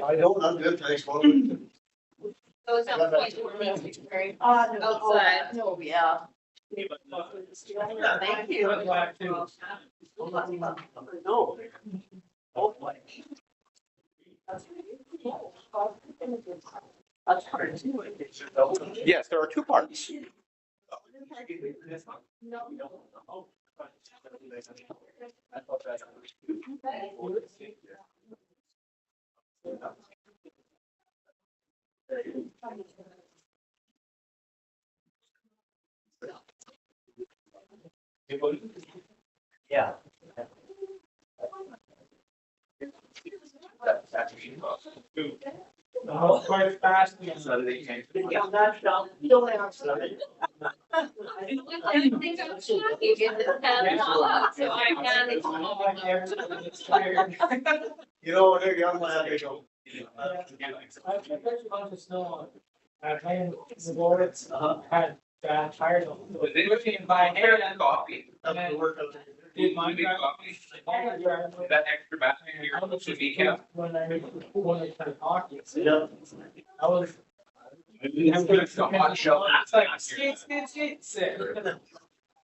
I don't, I'm good, thanks. So it's not quite very outside. No, yeah. Thank you. No. That's hard. Yes, there are two parts. Yeah. Quite fast. Yeah, that's done. Don't answer. I didn't think I was talking, it didn't have it all up, so I panicked. You know, there you go, I'm go. I bet you a bunch of snow. I playing the boards, had bad tires on. Was anybody buying hair and coffee? That's the work of Did mine Big drive? coffee? Is that extra battery here? Should be kept. When I started talking. Yeah. I was. I'm gonna go hot shell. It's like, sit.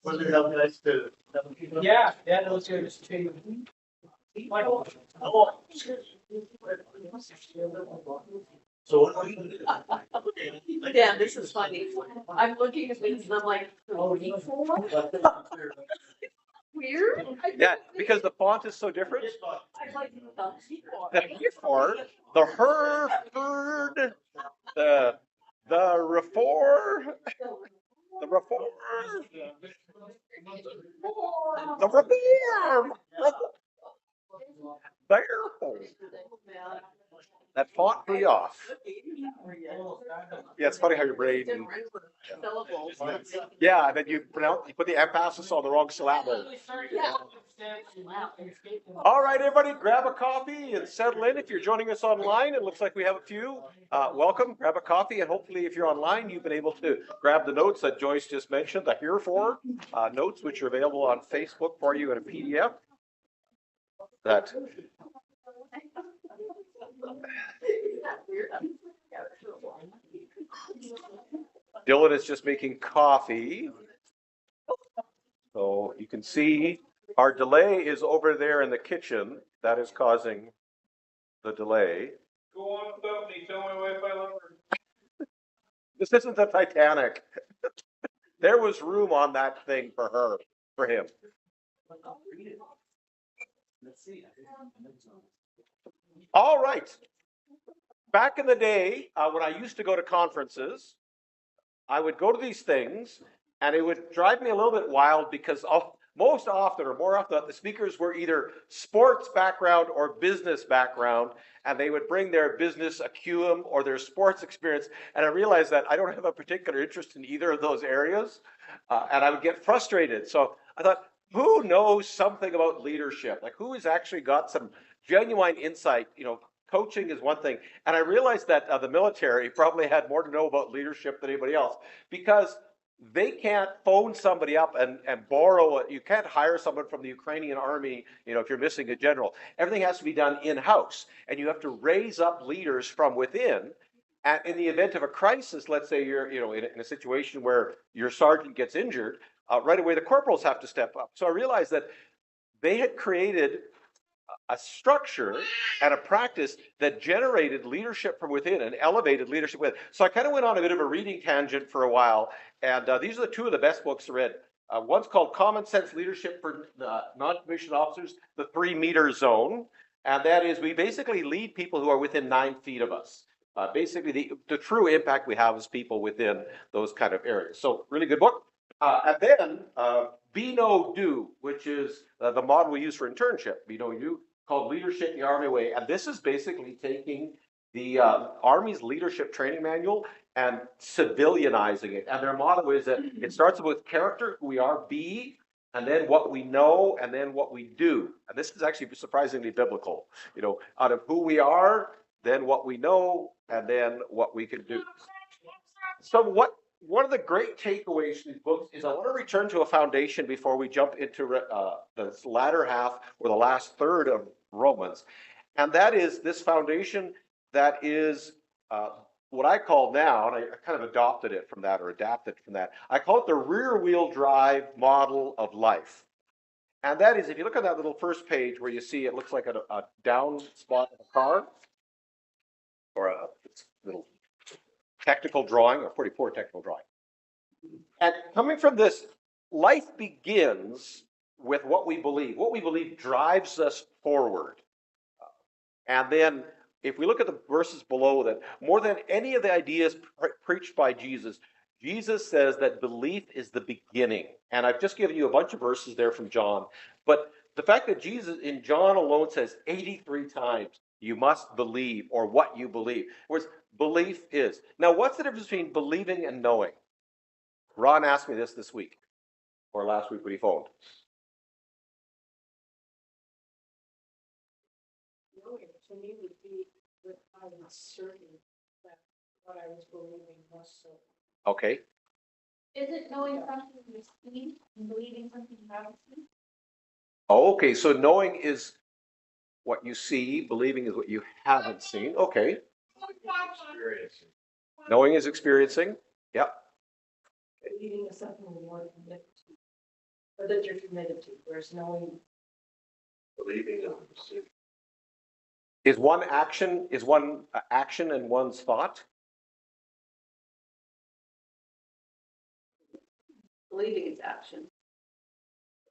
Was it help nice to? Yeah, that was good, just too. Oh. So what are we gonna do? Yeah, this is funny. I'm looking at these and I'm like, weird. Yeah, because the font is so different. I like the The Hereford, the Hereford, the Reform, the Reform, the Reform. Therefore, that font threw you off. Yeah, it's funny how your brain. Yeah, and then you put the emphasis on the wrong syllable. All right, everybody, grab a coffee and settle in. If you're joining us online, it looks like we have a few. Welcome, grab a coffee, and hopefully if you're online, you've been able to grab the notes that Joyce just mentioned, the Hereford notes, which are available on Facebook for you in a PDF. That Dylan is just making coffee. So you can see our delay is over there in the kitchen. That is causing the delay. Go on without me, tell my wife I love her. This isn't the Titanic. There was room on that thing for her, for him. All right. Back in the day, when I used to go to conferences, I would go to these things and it would drive me a little bit wild because most often or more often the speakers were either sports background or business background, and they would bring their business acumen or their sports experience. And I realized that I don't have a particular interest in either of those areas, and I would get frustrated. So I thought, who knows something about leadership? Like, who has actually got some genuine insight? You know, coaching is one thing. And I realized that the military probably had more to know about leadership than anybody else, because they can't phone somebody up and borrow it. You can't hire someone from the Ukrainian army, you know, if you're missing a general. Everything has to be done in-house, and you have to raise up leaders from within. And in the event of a crisis, let's say you're, you know, in a situation where your sergeant gets injured, right away the corporals have to step up. So I realized that they had created a structure and a practice that generated leadership from within and elevated leadership within. So I kind of went on a bit of a reading tangent for a while, and these are the two of the best books I read. One's called Common Sense Leadership for Non-Commissioned Officers, the 3-meter zone, and that is we basically lead people who are within 9 feet of us. Basically, the true impact we have is people within those kind of areas. So really good book. And then Be No Do, which is the model we use for internship. Be No Do, called Leadership the Army Way. And this is basically taking the Army's leadership training manual and civilianizing it. And their motto is that it starts with character, who we are, be, and then what we know, and then what we do. And this is actually surprisingly biblical. You know, out of who we are, then what we know, and then what we can do. So what one of the great takeaways from these books is I want to return to a foundation before we jump into the latter half or the last third of Romans. And that is this foundation that is what I call now, and I kind of adopted it from that or adapted from that, I call it the rear wheel drive model of life. And that is, if you look at that little first page where you see it looks like a down spot of a car, or a little technical drawing, a pretty poor technical drawing. And coming from this, life begins with what we believe. What we believe drives us forward. And then if we look at the verses below that, more than any of the ideas preached by Jesus, Jesus says that belief is the beginning. And I've just given you a bunch of verses there from John. But the fact that Jesus in John alone says 83 times, you must believe, or what you believe. Whereas belief is. Now, what's the difference between believing and knowing? Ron asked me this week, or last week when he phoned. Knowing to me would be that I was certain that what I was believing was so. Okay. Is it knowing something you've seen and believing something you haven't seen? Oh, okay, so knowing is what you see, believing is what you haven't seen. Okay. Experiencing. Knowing is experiencing. Yep. Believing is something you want to commit to, or that you're committed to, whereas knowing. Believing and perceiving. Is one action and one's thought? Believing is action.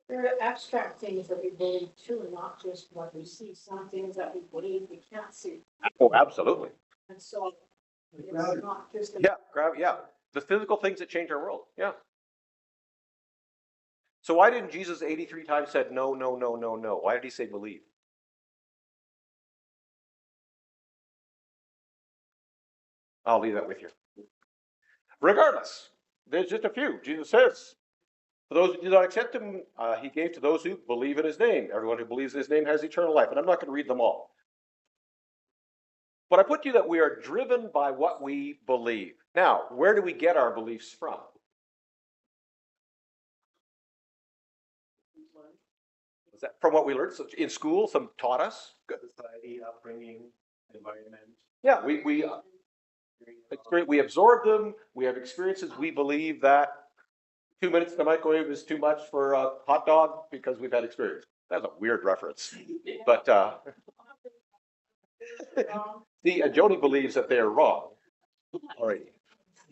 There are abstract things that we believe too, and not just what we see. Some things that we believe we can't see. Oh, absolutely. And so it's not just. Yeah. The physical things that change our world. Yeah. So why didn't Jesus 83 times said no, no, no, no, no? Why did he say believe? I'll leave that with you. Regardless, there's just a few. Jesus says, for those who do not accept him, he gave to those who believe in his name. Everyone who believes in his name has eternal life. And I'm not going to read them all. But I put to you that we are driven by what we believe. Now, where do we get our beliefs from? Is that from what we learned in school? Some taught us. Good. Society, upbringing, environment. Yeah, we absorb them. We have experiences. We believe that 2 minutes in the microwave is too much for a hot dog because we've had experience. That's a weird reference, but see, Joni believes that they are wrong. All right.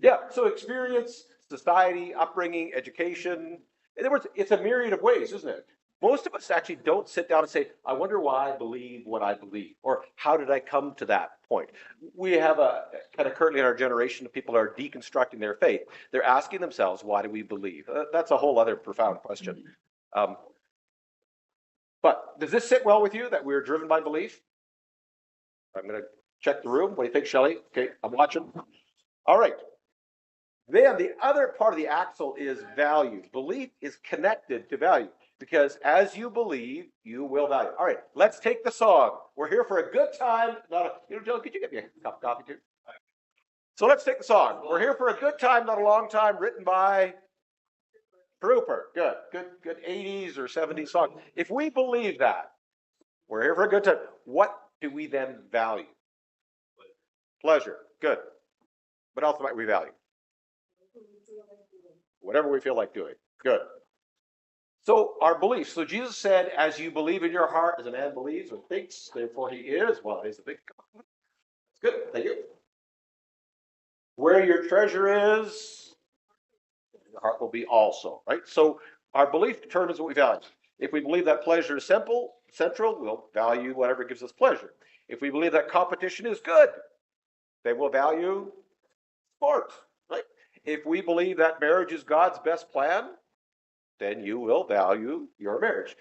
Yeah. So experience, society, upbringing, education. In other words, it's a myriad of ways, isn't it? Most of us actually don't sit down and say, I wonder why I believe what I believe, or how did I come to that point? We have a kind of currently in our generation of people are deconstructing their faith. They're asking themselves, why do we believe? That's a whole other profound question. But does this sit well with you that we're driven by belief? I'm going to check the room. What do you think, Shelley? Okay, I'm watching. All right. Then the other part of the axle is value. Belief is connected to value. Because as you believe, you will value. All right, let's take the song. We're here for a good time. Joe, could you get me a cup of coffee too? So let's take the song. We're here for a good time, not a long time, written by Rupert. Good 80s or 70s song. If we believe that, we're here for a good time, what do we then value? Pleasure. Good. What else might we value? Whatever we feel like doing. Good. So our beliefs. So Jesus said, as you believe in your heart, as a man believes or thinks, therefore he is. Well, he's a big compliment. That's good. Thank you. Where your treasure is, your heart will be also, right? So our belief determines what we value. If we believe that pleasure is central, we'll value whatever gives us pleasure. If we believe that competition is good, then we'll value sport, right? If we believe that marriage is God's best plan, then you will value your marriage.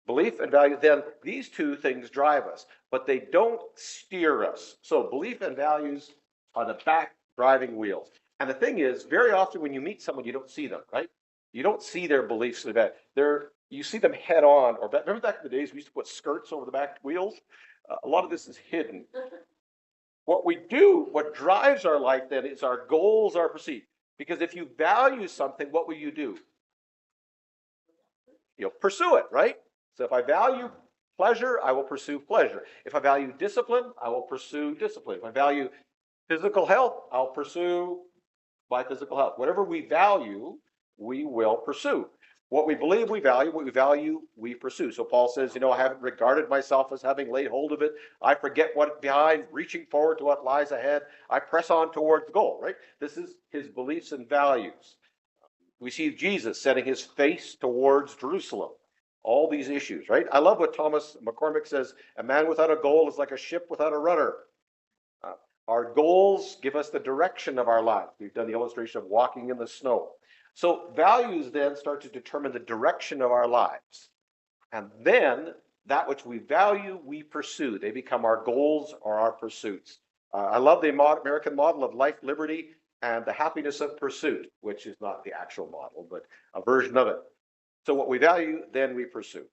Belief and value, then these two things drive us, but they don't steer us. So belief and values are the back driving wheels. And the thing is, very often when you meet someone, you don't see them, right? You don't see their beliefs in the back. You see them head on. Or remember back in the days we used to put skirts over the back wheels? A lot of this is hidden. What we do, what drives our life then is our goals are perceived. Because if you value something, what will you do? You'll pursue it, right? So if I value pleasure, I will pursue pleasure. If I value discipline, I will pursue discipline. If I value physical health, I'll pursue my physical health. Whatever we value, we will pursue. What we believe we value, what we value, we pursue. So Paul says, I haven't regarded myself as having laid hold of it. I forget what behind, reaching forward to what lies ahead. I press on towards the goal, right? This is his beliefs and values. We see Jesus setting his face towards Jerusalem. All these issues, right? I love what Thomas McCormick says, a man without a goal is like a ship without a rudder. Our goals give us the direction of our life. We've done the illustration of walking in the snow. So values then start to determine the direction of our lives. And then that which we value, we pursue. They become our goals or our pursuits. I love the American model of life, liberty, and the happiness of pursuit, which is not the actual model, but a version of it. So what we value, then we pursue.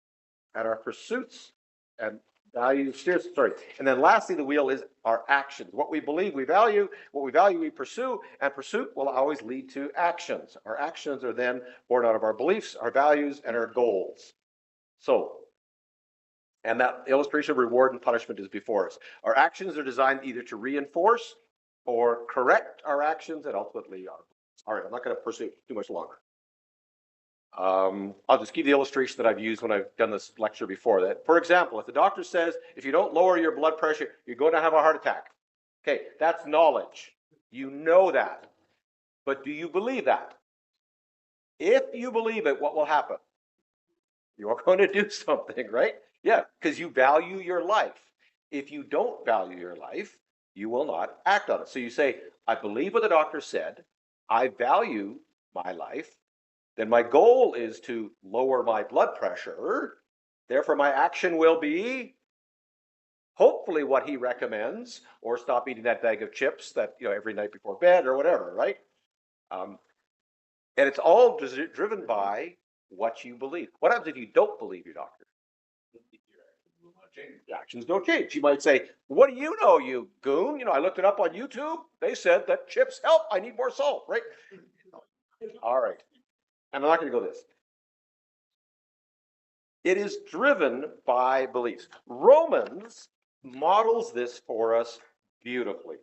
And our pursuits and values, and then lastly, the wheel is our actions. What we believe we value, we pursue, and pursuit will always lead to actions. Our actions are then born out of our beliefs, our values, and our goals. So, and that illustration of reward and punishment is before us. Our actions are designed either to reinforce or correct our actions and ultimately our. All right, I'm not going to pursue too much longer. I'll just give the illustration that I've used when I've done this lecture before. That, for example, if the doctor says, if you don't lower your blood pressure, you're going to have a heart attack. Okay, that's knowledge. You know that. But do you believe that? If you believe it, what will happen? You're going to do something, right? Yeah, because you value your life. If you don't value your life, you will not act on it. So you say, I believe what the doctor said. I value my life. Then my goal is to lower my blood pressure. Therefore, my action will be hopefully what he recommends, or stop eating that bag of chips that, every night before bed or whatever, right? And it's all driven by what you believe. What happens if you don't believe your doctor? Your actions don't change. You might say, what do you know, you goon? I looked it up on YouTube. They said that chips help. I need more salt, right? All right. And I'm not going to go this. It is driven by beliefs. Romans models this for us beautifully.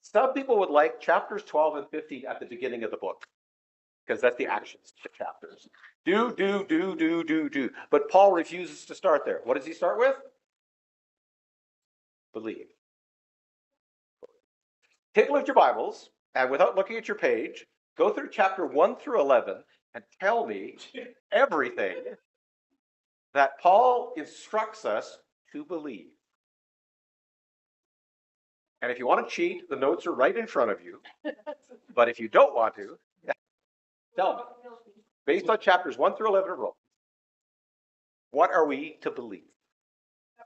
Some people would like chapters 12 and 15 at the beginning of the book, because that's the actions chapters. Do. But Paul refuses to start there. What does he start with? Believe. Take a look at your Bibles, and without looking at your page, go through chapter 1 through 11 and tell me everything that Paul instructs us to believe. And if you want to cheat, the notes are right in front of you. But if you don't want to, tell me. Based on chapters 1 through 11 of Romans, what are we to believe?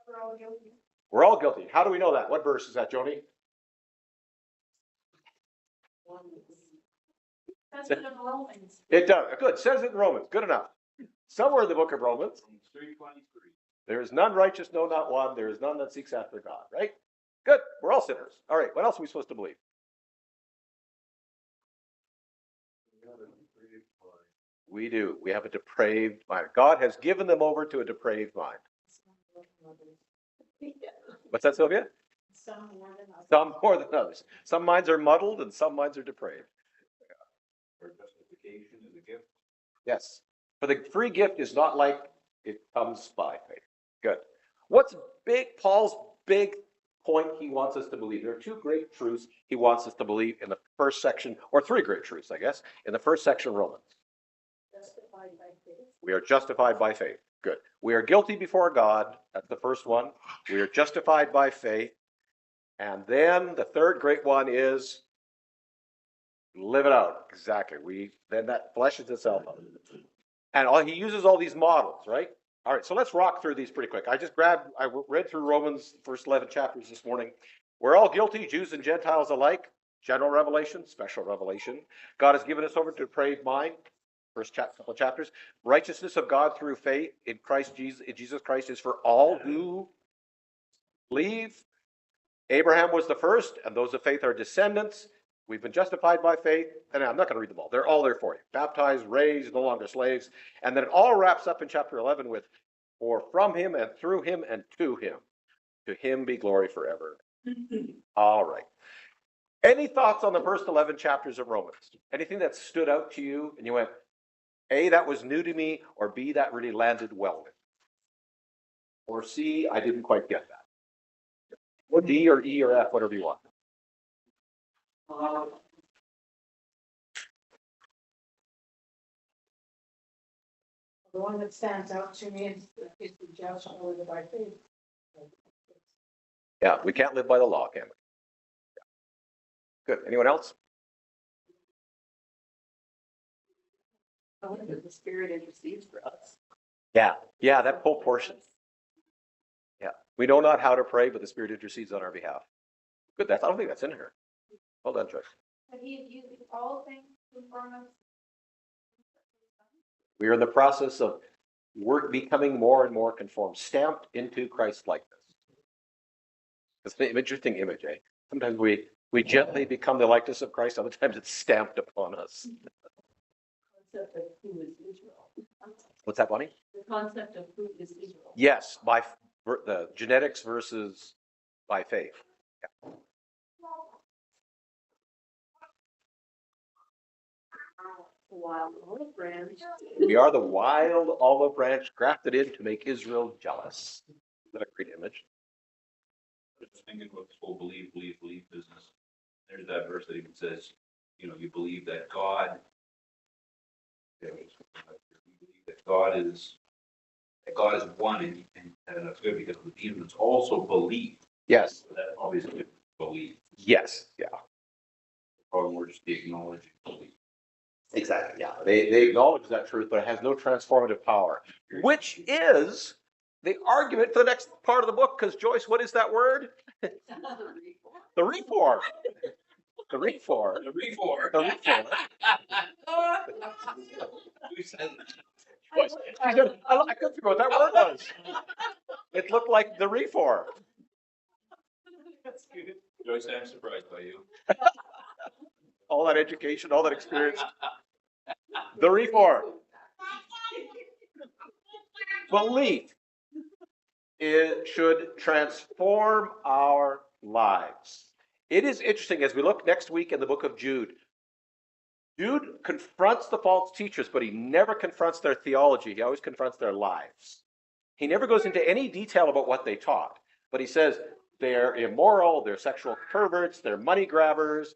We're all guilty. We're all guilty. How do we know that? What verse is that, Joni? That's in Romans. It does. Good. It says it in Romans. Good enough. Somewhere in the book of Romans, 3:23. there is none righteous, no, not one. There is none that seeks after God. Right? Good. We're all sinners. All right. What else are we supposed to believe? We do. We have a depraved mind. God has given them over to a depraved mind. What's that, Sylvia? Some more than others. Some more than others. Some minds are muddled and some minds are depraved. For justification is a gift. Yes. For the free gift is not like it comes by faith. Good. What's Paul's big point he wants us to believe? There are two great truths he wants us to believe in the first section, or three great truths, I guess, in the first section of Romans. Justified by faith. We are justified by faith. Good. We are guilty before God. That's the first one. We are justified by faith. And then the third great one is live it out. Exactly. Then that fleshes itself out. And he uses all these models, right? All right, so let's rock through these pretty quick. I read through Romans, first 11 chapters this morning. We're all guilty, Jews and Gentiles alike. General revelation, special revelation. God has given us over to a depraved mind. First couple of chapters. Righteousness of God through faith in Jesus Christ is for all who believe. Abraham was the first, and those of faith are descendants. We've been justified by faith, and I'm not going to read them all. They're all there for you. Baptized, raised, no longer slaves. And then it all wraps up in chapter 11 with, for from him and through him and to him be glory forever. All right. Any thoughts on the first 11 chapters of Romans? Anything that stood out to you and you went, A, that was new to me, or B, that really landed well with me? Or C, I didn't quite get that. Or D or E or F, whatever you want. The one that stands out to me is the just shall live by faith. Yeah, we can't live by the law, can we? Yeah. Good. Anyone else? The Spirit intercedes for us. Yeah, that whole portion. Yeah, we know not how to pray, but the Spirit intercedes on our behalf. Good. I don't think that's in here. Well done, Joyce. But he is using all things to inform us. We are in the process of becoming more and more conformed, stamped into Christ's likeness. It's an interesting image, eh? Sometimes we gently become the likeness of Christ. Other times it's stamped upon us. Concept of who is Israel. What's that, Bonnie? The concept of who is Israel. Yes, by the genetics versus by faith. Yeah. Wild olive branch. We are the wild olive branch grafted in to make Israel jealous. Isn't that a great image? Just thinking about this whole believe business. There's that verse that even says, you believe that God, you believe that God is one, and that's good because the demons also believe. Yes. So that obviously believe. Yes. Yeah. The problem we're just acknowledging belief. Exactly. Yeah. They acknowledge that truth, but it has no transformative power, which is the argument for the next part of the book. Because Joyce, what is that word? The reform. The reform. The reform. The reform. Who said that? Joyce, she said, I couldn't figure out what that word was. It looked like the reform. That's good. Joyce, I'm surprised by you. All that education, all that experience. The reform. Belief. It should transform our lives. It is interesting as we look next week in the book of Jude. Jude confronts the false teachers, but he never confronts their theology. He always confronts their lives. He never goes into any detail about what they taught, but he says they're immoral, they're sexual perverts, they're money grabbers.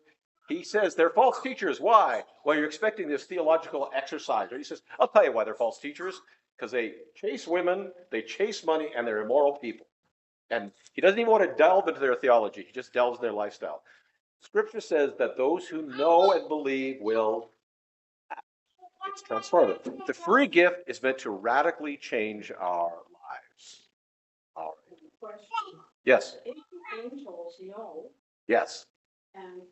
He says they're false teachers. Why? Well, you're expecting this theological exercise. He says, I'll tell you why they're false teachers. Because they chase women, they chase money, and they're immoral people. And he doesn't even want to delve into their theology. He just delves in their lifestyle. Scripture says that those who know and believe will act. It's transformative. The free gift is meant to radically change our lives. All right. Question, Yes. if the angels know, Yes. and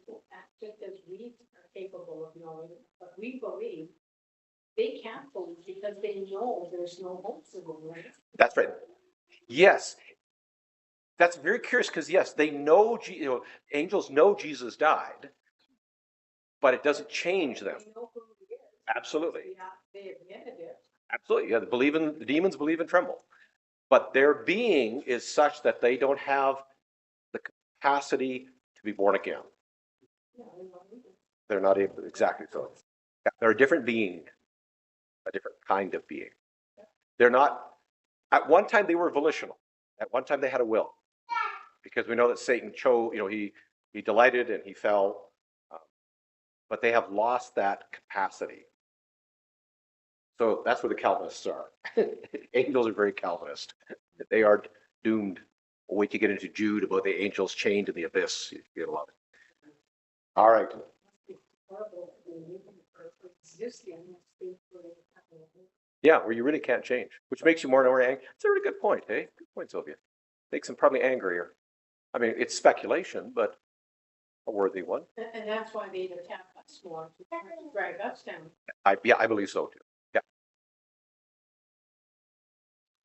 just as we are capable of knowing, but we believe, they can't believe because they know there's no hope for them, right? That's right. Yes. That's very curious because, yes, they know, angels know Jesus died, but it doesn't change them. They know who he is. Absolutely. Yeah, they admitted it. Absolutely. Yeah, the demons believe and tremble. But their being is such that they don't have the capacity to be born again. Yeah, they know he is. They're not able to, exactly so. Yeah, they're a different being, a different kind of being. They're not, at one time they were volitional. At one time they had a will. Because we know that Satan chose, he delighted and he fell. But they have lost that capacity. So that's where the Calvinists are. Angels are very Calvinist. They are doomed. We'll wait to get into Jude about the angels chained in the abyss. You get a lot. All right. Horrible to believe or existing. Yeah, where you really can't change, which makes you more and more angry. It's a really good point, hey? Good point, Sylvia. Makes them probably angrier. I mean, it's speculation, but a worthy one. And that's why they attack us more, to drag us down. I believe so too. Yeah.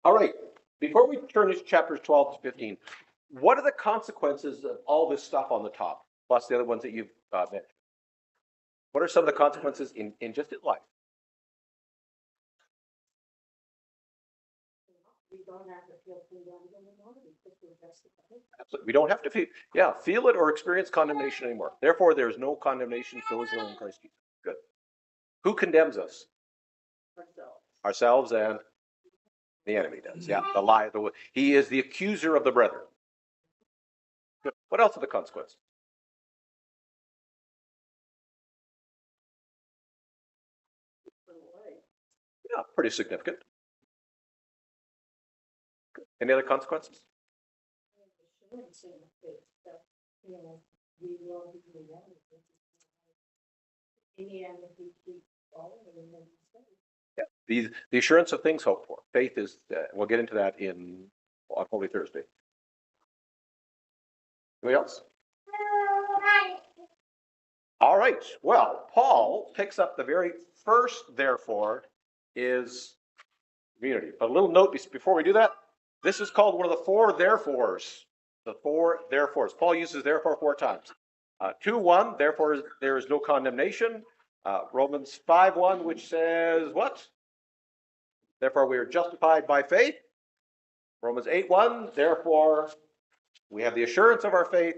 All right. Before we turn to chapters 12 to 15, what are the consequences of all this stuff on the top, plus the other ones that you've mentioned? What are some of the consequences in just in life? We don't have to feel condemned anymore because we're justified. Absolutely. We don't have to feel it or experience condemnation anymore. Therefore, there is no condemnation for those who are in Christ Jesus. Good. Who condemns us? Ourselves and the enemy does. Yeah, the lie. He is the accuser of the brethren. Good. What else are the consequences? Yeah, pretty significant. Good. Any other consequences? Assurance in the faith that, you know, we will be rewarded. In the end, if we keep following and then we say, Yeah, the assurance of things hoped for. Faith is, we'll get into that on Holy Thursday. Anybody else? All right. Well, Paul picks up the very first therefore is community. But a little note before we do that. This is called one of the four therefores. The four therefores. Paul uses therefore 4 times. 2:1, therefore there is no condemnation. Romans 5:1, which says what? Therefore we are justified by faith. Romans 8:1, therefore we have the assurance of our faith.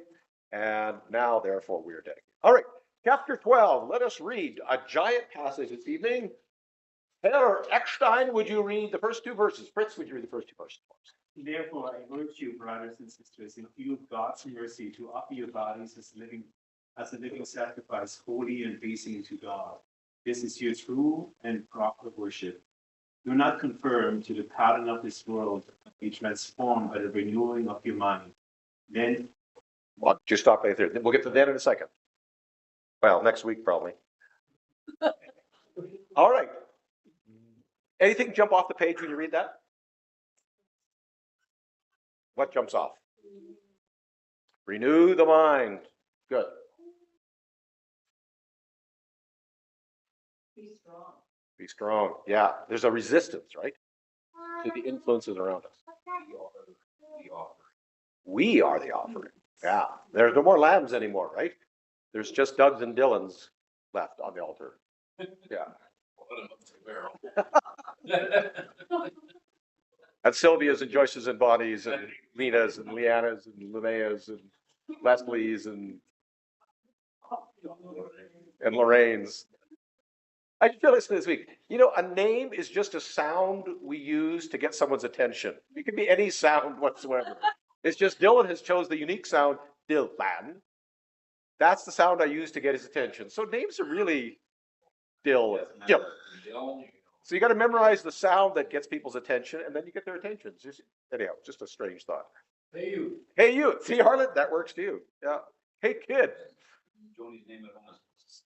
And now therefore we are dedicated. All right, chapter 12. Let us read a giant passage this evening. Herr Eckstein, would you read the first 2 verses? Fritz, would you read the first 2 verses? Therefore, I urge you, brothers and sisters, in view of God's mercy, to offer your bodies as a living sacrifice, holy and pleasing to God. This is your true and proper worship. Do not conform to the pattern of this world, but be transformed by the renewing of your mind. Then, Well, just stop right there. We'll get to that in a second. Well, next week probably. All right. Anything jump off the page when you read that? What jumps off? Renew the mind. Good. Be strong. Be strong. Yeah. There's a resistance, right? To the influences around us. We are the offering. Yeah. There's no more lambs anymore, right? There's just Doug's and Dylan's left on the altar. Yeah. And Sylvia's and Joyce's and Bonnie's and Lena's and Leanna's and Linnea's and Leslie's and Lorraine's. I just realized this week, you know, a name is just a sound we use to get someone's attention. It could be any sound whatsoever. It's just Dylan has chose the unique sound, Dylan. That's the sound I use to get his attention. So names are really Dylan. So you got to memorize the sound that gets people's attention, and then you get their attention. Anyhow, just a strange thought. Hey, you. Hey, you. See, Harlan, that works too. Yeah. Hey, kid. Joni's name at home is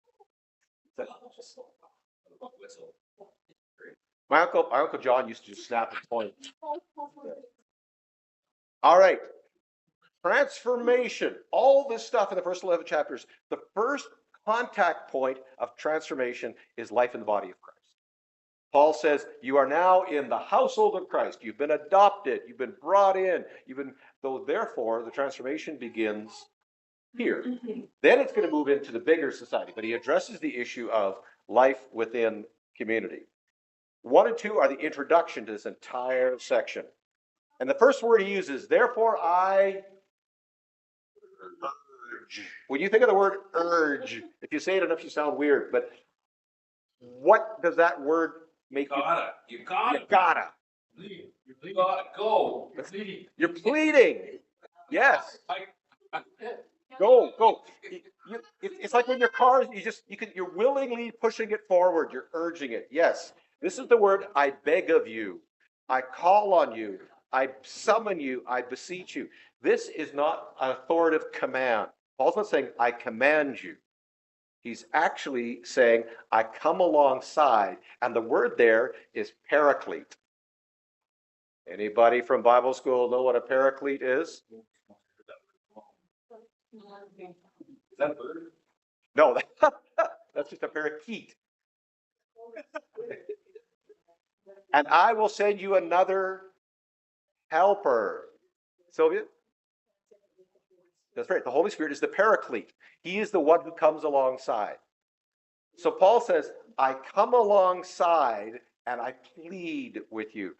Whistle. My uncle John used to just snap and point. All right. Transformation. All this stuff in the first 11 chapters. The first contact point of transformation is life in the body of Christ. Paul says, you are now in the household of Christ. You've been adopted. You've been brought in. Therefore, the transformation begins here. Then it's going to move into the bigger society. But he addresses the issue of life within community. 1 and 2 are the introduction to this entire section. And the first word he uses, therefore I urge. When you think of the word urge, if you say it enough, you sound weird. But what does that word make you? You gotta. You gotta. You gotta go. You're pleading. Yes. Go. It's like when your car, you're willingly pushing it forward. You're urging it. Yes. This is the word I beg of you. I call on you. I summon you. I beseech you. This is not an authoritative command. Paul's not saying I command you. He's actually saying I come alongside. And the word there is paraclete. Anybody from Bible school know what a paraclete is? Is that a bird? No, that's just a parakeet. And I will send you another helper. Sylvia? That's right. The Holy Spirit is the paraclete. He is the one who comes alongside. So Paul says, I come alongside and I plead with you.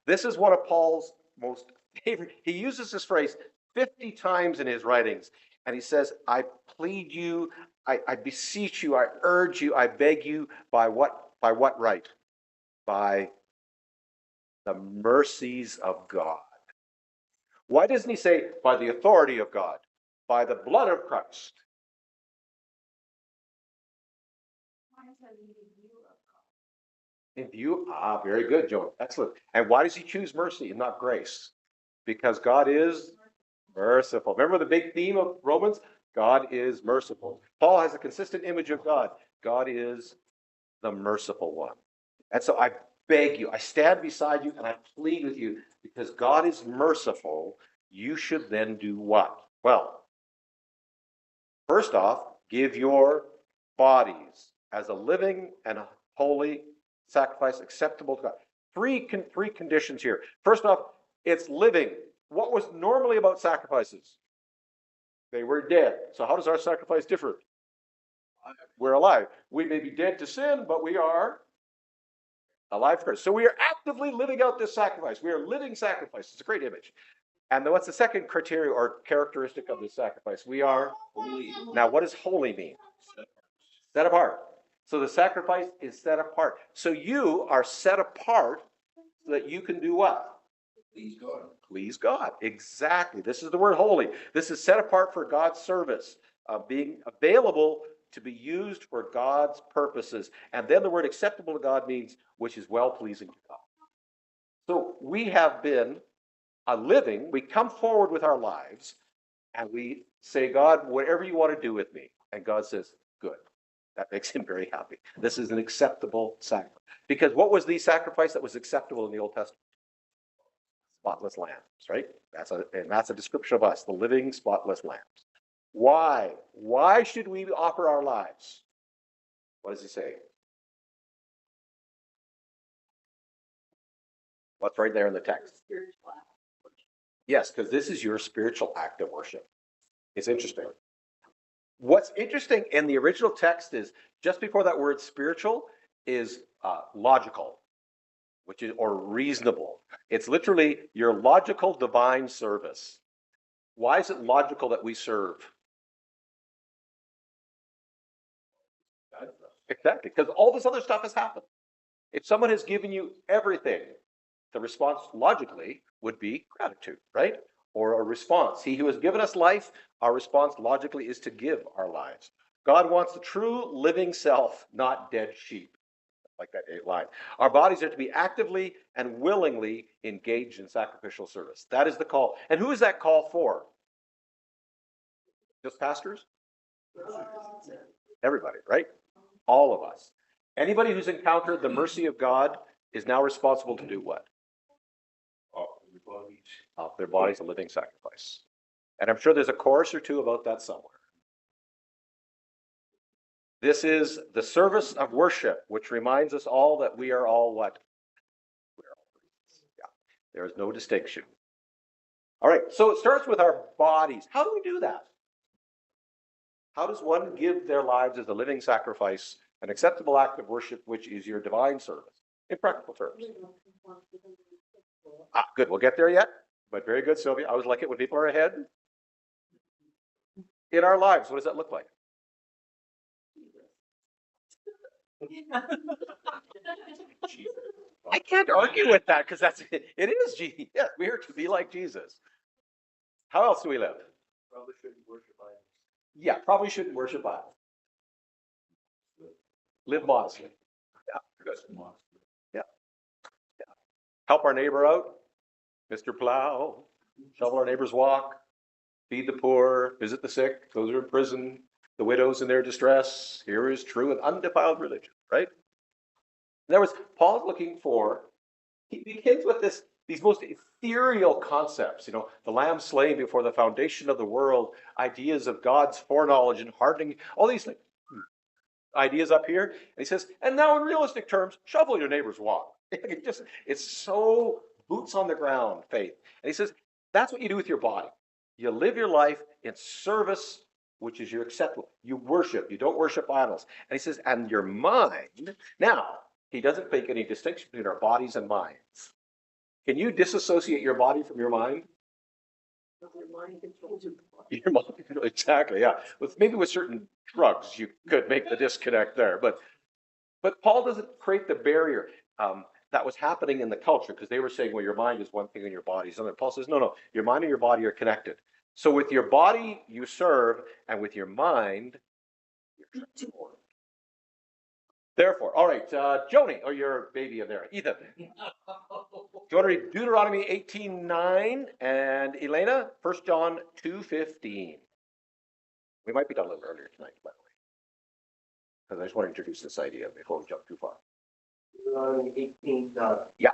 This is one of Paul's most favorite. He uses this phrase 50 times in his writings. And he says, I plead you, I beseech you, I urge you, I beg you, by what right? By the mercies of God. Why doesn't he say by the authority of God, by the blood of Christ? In view, very good, Joan. Excellent. And why does he choose mercy and not grace? Because God is merciful. Remember the big theme of Romans? God is merciful. Paul has a consistent image of God. God is the merciful one. And so I beg you, I stand beside you and I plead with you, because God is merciful. You should then do what? Well, first off, give your bodies as a living and a holy sacrifice acceptable to God. Three conditions here. First off, it's living. What was normally about sacrifices? They were dead. So how does our sacrifice differ? We're alive. We may be dead to sin, but we are alive for Christ. So we are actively living out this sacrifice. We are living sacrifice. It's a great image. And then what's the second criteria or characteristic of this sacrifice? We are holy. Now, what does holy mean? Set apart. So the sacrifice is set apart. So you are set apart so that you can do what? Please God. Please God. Exactly. This is the word holy. This is set apart for God's service, being available to be used for God's purposes. And then the word acceptable to God means which is well-pleasing to God. So we have been we come forward with our lives and we say, God, whatever you want to do with me. And God says, good. That makes him very happy. This is an acceptable sacrifice. Because what was the sacrifice that was acceptable in the Old Testament? Spotless lambs, right? That's a description of us, the living spotless lambs. Why? Why should we offer our lives? What does he say? What's right there in the text? Yes, because this is your spiritual act of worship. It's interesting. What's interesting in the original text is just before that word spiritual is logical, which is or reasonable. It's literally your logical divine service. Why is it logical that we serve? Exactly, because all this other stuff has happened. If someone has given you everything, the response logically would be gratitude, right? Or a response. He who has given us life, our response logically is to give our lives. God wants the true living self, not dead sheep. Like that line. Our bodies are to be actively and willingly engaged in sacrificial service. That is the call. And who is that call for? Just pastors? Everybody, right? All of us. Anybody who's encountered the mercy of God is now responsible to do what? Offer their bodies a living sacrifice. And I'm sure there's a chorus or two about that somewhere. This is the service of worship, which reminds us all that we are all what? We're all priests. Yeah. There is no distinction. All right, so it starts with our bodies. How do we do that? How does one give their lives as a living sacrifice, an acceptable act of worship, which is your divine service, in practical terms? Good, we'll get there yet, but very good, Sylvia. I always like it when people are ahead. In our lives, what does that look like? I can't argue with that because it is Jesus. Yeah, we are to be like Jesus. How else do we live? Probably shouldn't worship idols. Yeah, probably shouldn't worship idols. Live modestly. Yeah, good. Yeah. Help our neighbor out. Mr. Plow. Shovel our neighbor's walk. Feed the poor. Visit the sick. Those who are in prison. The widows in their distress. Here is true and undefiled religion, right? In other words, Paul's looking for, he begins with these most ethereal concepts, the lamb slain before the foundation of the world, ideas of God's foreknowledge and hardening, all these things. Ideas up here. And he says, and now in realistic terms, shovel your neighbor's walk. It's so boots on the ground faith. And he says, that's what you do with your body. You live your life in service which is your acceptable. You worship, you don't worship idols. And he says, and your mind. Now, he doesn't make any distinction between our bodies and minds. Can you disassociate your body from your mind? Your mind controls your body. Your mind, exactly, yeah. Maybe with certain drugs, you could make the disconnect there. But Paul doesn't create the barrier that was happening in the culture, because they were saying, well, your mind is one thing and your body is another. Paul says, no, your mind and your body are connected. So with your body, you serve, and with your mind, you're transformed. Therefore, all right, Joni, or your baby in there, Ethan. Do you want to read Deuteronomy 18:9 and Elena, 1 John 2:15? We might be done a little earlier tonight, by the way, because I just want to introduce this idea before we jump too far. Deuteronomy 18:9. Yeah.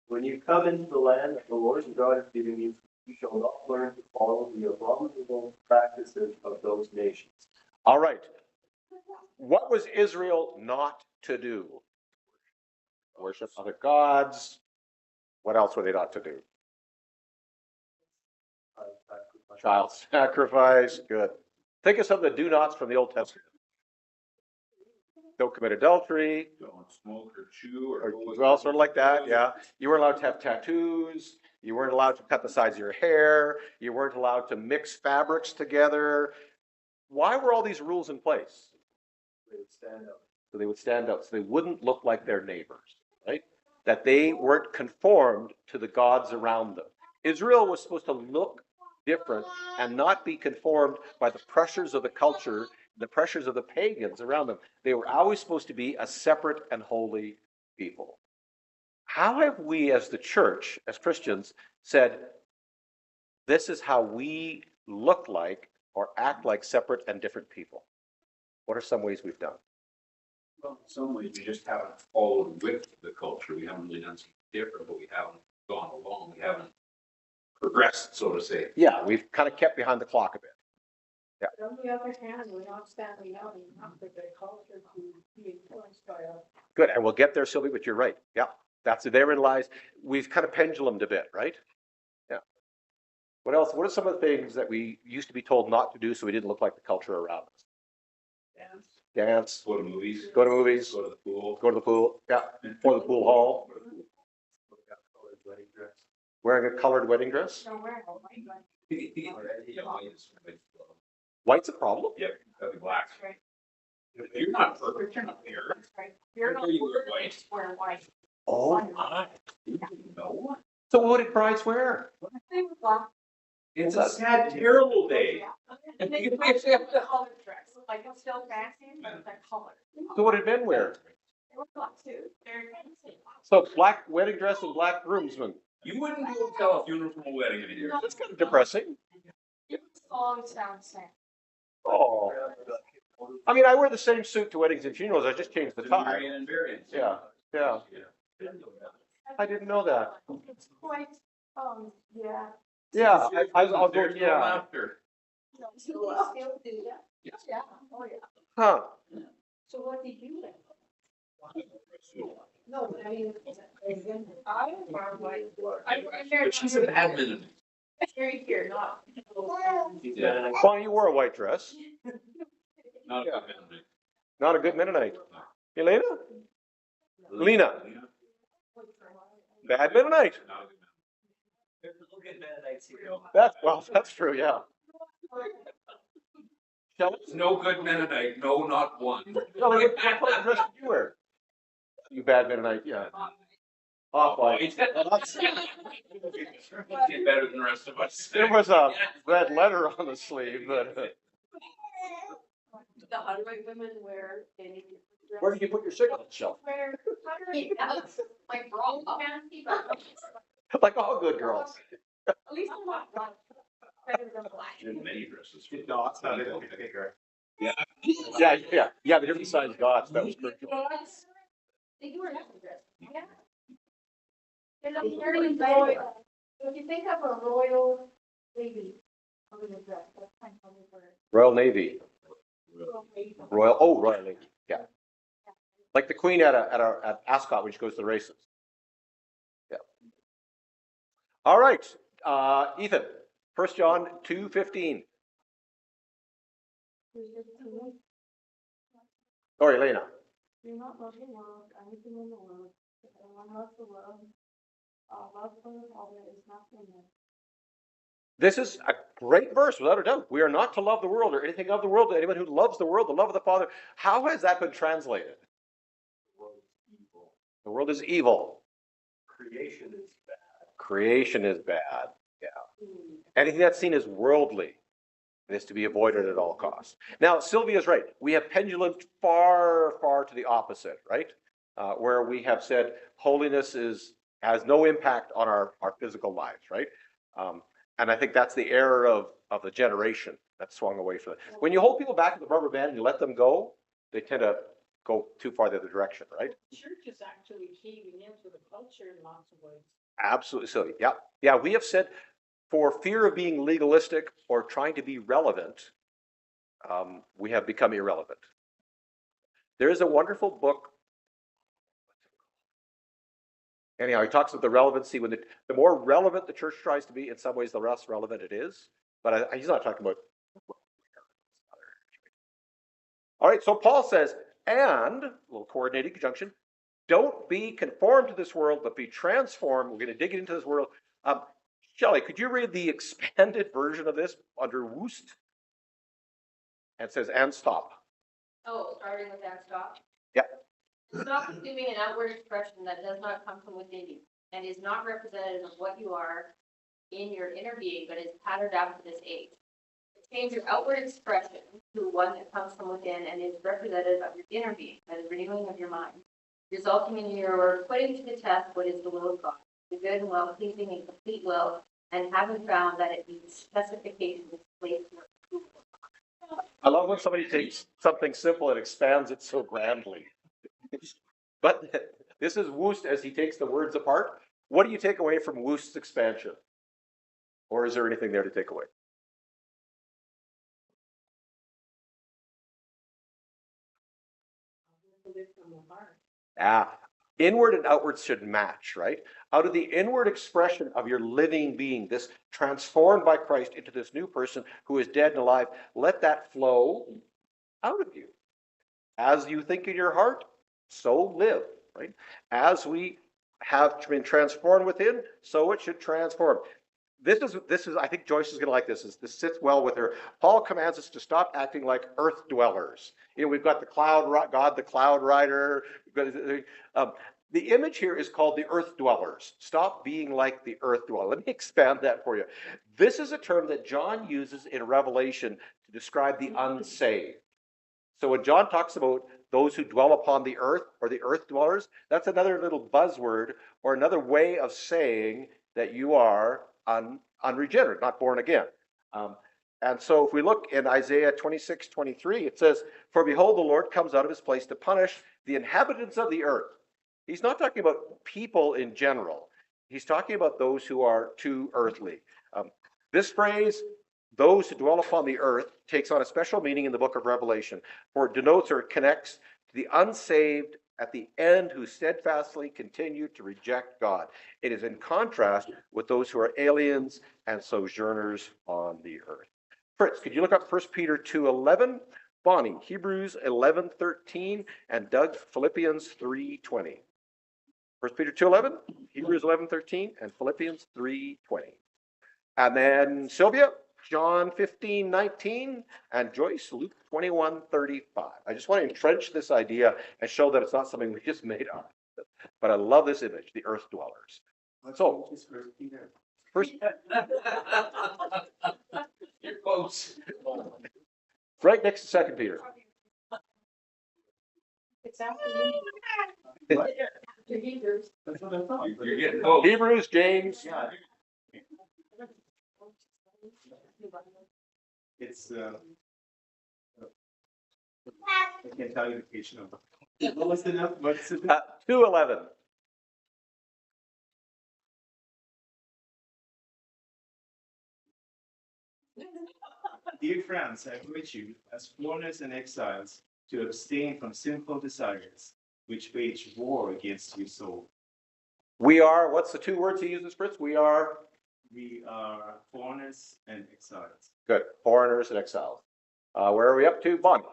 When you come into the land that the Lord your God is giving you, you shall not learn to follow the abominable practices of those nations. All right. What was Israel not to do? Worship other gods. What else were they not to do? Child sacrifice. Good. Think of some of the do-nots from the Old Testament. Don't commit adultery. Don't smoke or chew or. Well, sort of like that, yeah. You weren't allowed to have tattoos. You weren't allowed to cut the sides of your hair. You weren't allowed to mix fabrics together. Why were all these rules in place? They would stand up. So they would stand out, so they wouldn't look like their neighbors, right? That they weren't conformed to the gods around them. Israel was supposed to look different and not be conformed by the pressures of the culture, the pressures of the pagans around them. They were always supposed to be a separate and holy people. How have we as the church, as Christians, said, this is how we look like or act like separate and different people? What are some ways we've done? Well, in some ways, we just haven't followed with the culture. We haven't really done something different, but we haven't gone along. We haven't progressed, so to say. Yeah, we've kind of kept behind the clock a bit. But on the other hand, we're not standing out enough for the culture to be influenced by us. Good, and we'll get there, Sylvie, but you're right. Yeah, therein lies. We've kind of pendulumed a bit, right? Yeah. What else? What are some of the things that we used to be told not to do so we didn't look like the culture around us? Dance. Go to movies. Go to movies. Go to the pool. Go to the pool. Yeah. Or the pool hall. Wearing a colored wedding dress. Don't wear no white one. White's a problem. Yep, that'd be black. That's right. You're not perfect, you're not there. That's right. You're not You wear white. just wear white. Oh my. No. So what did brides wear? They were black. It's a sad, terrible day. And they wear the colored dress, like it's still fancy, but they're colored. So what did men wear? They were black too. They're fancy. So black wedding dress and black groomsmen. You wouldn't be able to tell a funeral from a wedding in here. That's kind of depressing. Song sounds sad. Oh. I mean, I wear the same suit to weddings and funerals. I just changed the tie. Marion and variance. Yeah. I didn't know that. It's quite, yeah. Yeah, I'll go, There's no yeah. laughter. Do they still do that? Yes. Yeah, oh yeah. Huh. So what did you think? No, but I mean, I wear white. But she's an admin. Very here, not. Yeah. Well, you wore a white dress. Not a good memory. Not a good Mennonite. Elena? Lena? Bad Mennonite. Not a good That's true, yeah. Shelley? memory. No good Mennonite, no, not one. Shelley, what color dress did you wear? You bad Mennonite, yeah. Off-white. Better than the rest of us. There was a red letter on the sleeve, but The Hutterite women wear any. where do you put your cigarette shelf? Wear Hutterite, like wrong fancy, but Like all good girls. at least I'm not black. Better than black. There's many dresses. Did not sound a bit bigger. Yeah, the different size gods, that was crucial. They do wear different dresses, yeah. They look very royal. If you think of a royal lady, how would you dress? What kind of wear? Royal Navy. Royal lady. Royal Navy, yeah. Like the Queen at Ascot when she goes to the races. Yeah. All right, Ethan, 1 John 2:15. There's just too much. Or Elena. Do not love the world, anything in the world. If anyone loves the world, love for the Father is not in them. This is a great verse, without a doubt. We are not to love the world or anything of the world. Anyone who loves the world, the love of the Father. How has that been translated? The world is evil. The world is evil. Creation is bad. Creation is bad. Yeah. Anything that's seen as worldly is to be avoided at all costs. Now, Sylvia's right. We have pendulumed far, far to the opposite, right? Where we have said holiness has no impact on our physical lives, right? And I think that's the error of the generation that swung away from it. When you hold people back at the rubber band and you let them go, they tend to go too far the other direction, right? The church is actually caving into the culture in lots of ways. Absolutely silly. Yeah. Yeah. We have said for fear of being legalistic or trying to be relevant, we have become irrelevant. There is a wonderful book. Anyhow, he talks about the relevancy when the more relevant the church tries to be, in some ways, the less relevant it is. But he's not talking about. All right, so Paul says, and, a little coordinating conjunction, don't be conformed to this world, but be transformed. We're going to dig into this world. Shelley, could you read the expanded version of this under Woost? And it says, and stop. Oh, starting with that stop? Yeah. Stop assuming an outward expression that does not come from within you and is not representative of what you are in your inner being, but is patterned after this age. Change your outward expression to one that comes from within and is representative of your inner being, that is renewing of your mind, resulting in your putting to the test what is the will of God, the good and well-pleasing and complete will, and having found that it meets specifications placed in approval. I love when somebody takes something simple and expands it so grandly. But this is Woost as he takes the words apart. What do you take away from Woost's expansion? Or is there anything there to take away? From the heart. Inward and outward should match, right? Out of the inward expression of your living being, this transformed by Christ into this new person who is dead and alive, let that flow out of you. As you think in your heart, so live, right? As we have been transformed within, so it should transform. This is. I think Joyce is going to like this. This sits well with her. Paul commands us to stop acting like earth dwellers. You know, we've got the God, the cloud rider. The image here is called the earth dwellers. Stop being like the earth dweller. Let me expand that for you. This is a term that John uses in Revelation to describe the unsaved. So when John talks about those who dwell upon the earth or the earth dwellers, that's another little buzzword or another way of saying that you are unregenerate, not born again. And so if we look in Isaiah 26:23, it says, "For behold, the Lord comes out of his place to punish the inhabitants of the earth." He's not talking about people in general. He's talking about those who are too earthly. This phrase, those who dwell upon the earth, takes on a special meaning in the book of Revelation, for it denotes or connects to the unsaved at the end who steadfastly continue to reject God. It is in contrast with those who are aliens and sojourners on the earth. Fritz, could you look up 1 Peter 2:11? Bonnie, Hebrews 11:13, and Doug, Philippians 3:20. 1 Peter 2:11, Hebrews 11:13, and Philippians 3:20. And then Sylvia, John 15:19, and Joyce, Luke 21:35. I just want to entrench this idea and show that it's not something we just made up. But I love this image, the earth dwellers. So, first, You're close. right next to 2 Peter. It's after Hebrews. That's what I thought. You're getting close. Hebrews, James. Yeah. It's I can't tell you the page number. What was the number? What's the 2:11. Dear friends, I urge you, as foreigners and exiles, to abstain from sinful desires, which wage war against your soul. We are, what's the two words he uses, Fritz? We are We are foreigners and exiles. good, foreigners and exiles. Where are we up to, Bonnie?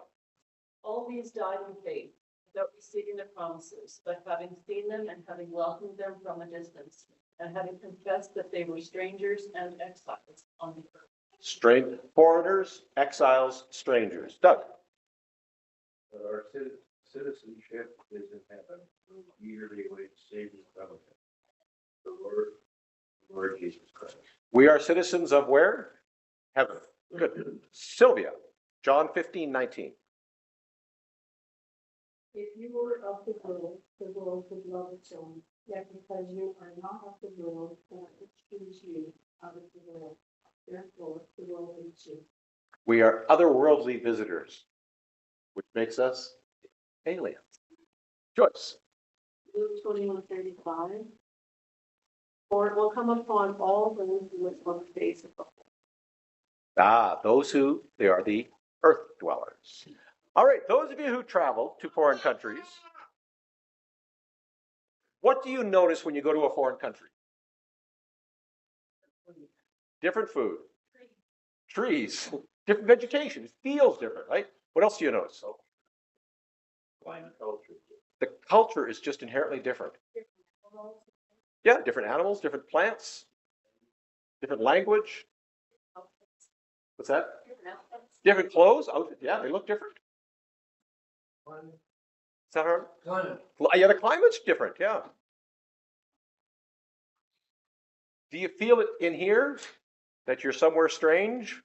All these died in faith, without receiving the promises, but having seen them and having welcomed them from a distance, and having confessed that they were strangers and exiles on the earth. Foreigners, exiles, strangers. Doug? Our citizenship is in heaven. We eagerly await the Savior coming. The Lord Jesus Christ. We are citizens of where? Heaven. Good. Sylvia, John 15:19. If you were of the world would love its own. Yet because you are not of the world, God choose you out of the world. Therefore, the world hates you. We are otherworldly visitors, which makes us aliens. Joyce? Luke 21:35. For it will come upon all those who live on the face of the earth. Those who, they are the earth dwellers. All right, those of you who travel to foreign countries, what do you notice when you go to a foreign country? Different food. Trees. Different vegetation. It feels different, right? What else do you notice? Climate culture. The culture is just inherently different. Yeah, different animals, different plants, different language. What's that? Different clothes? Oh, yeah, they look different. Is that hard? Yeah, the climate's different, yeah. Do you feel it in here that you're somewhere strange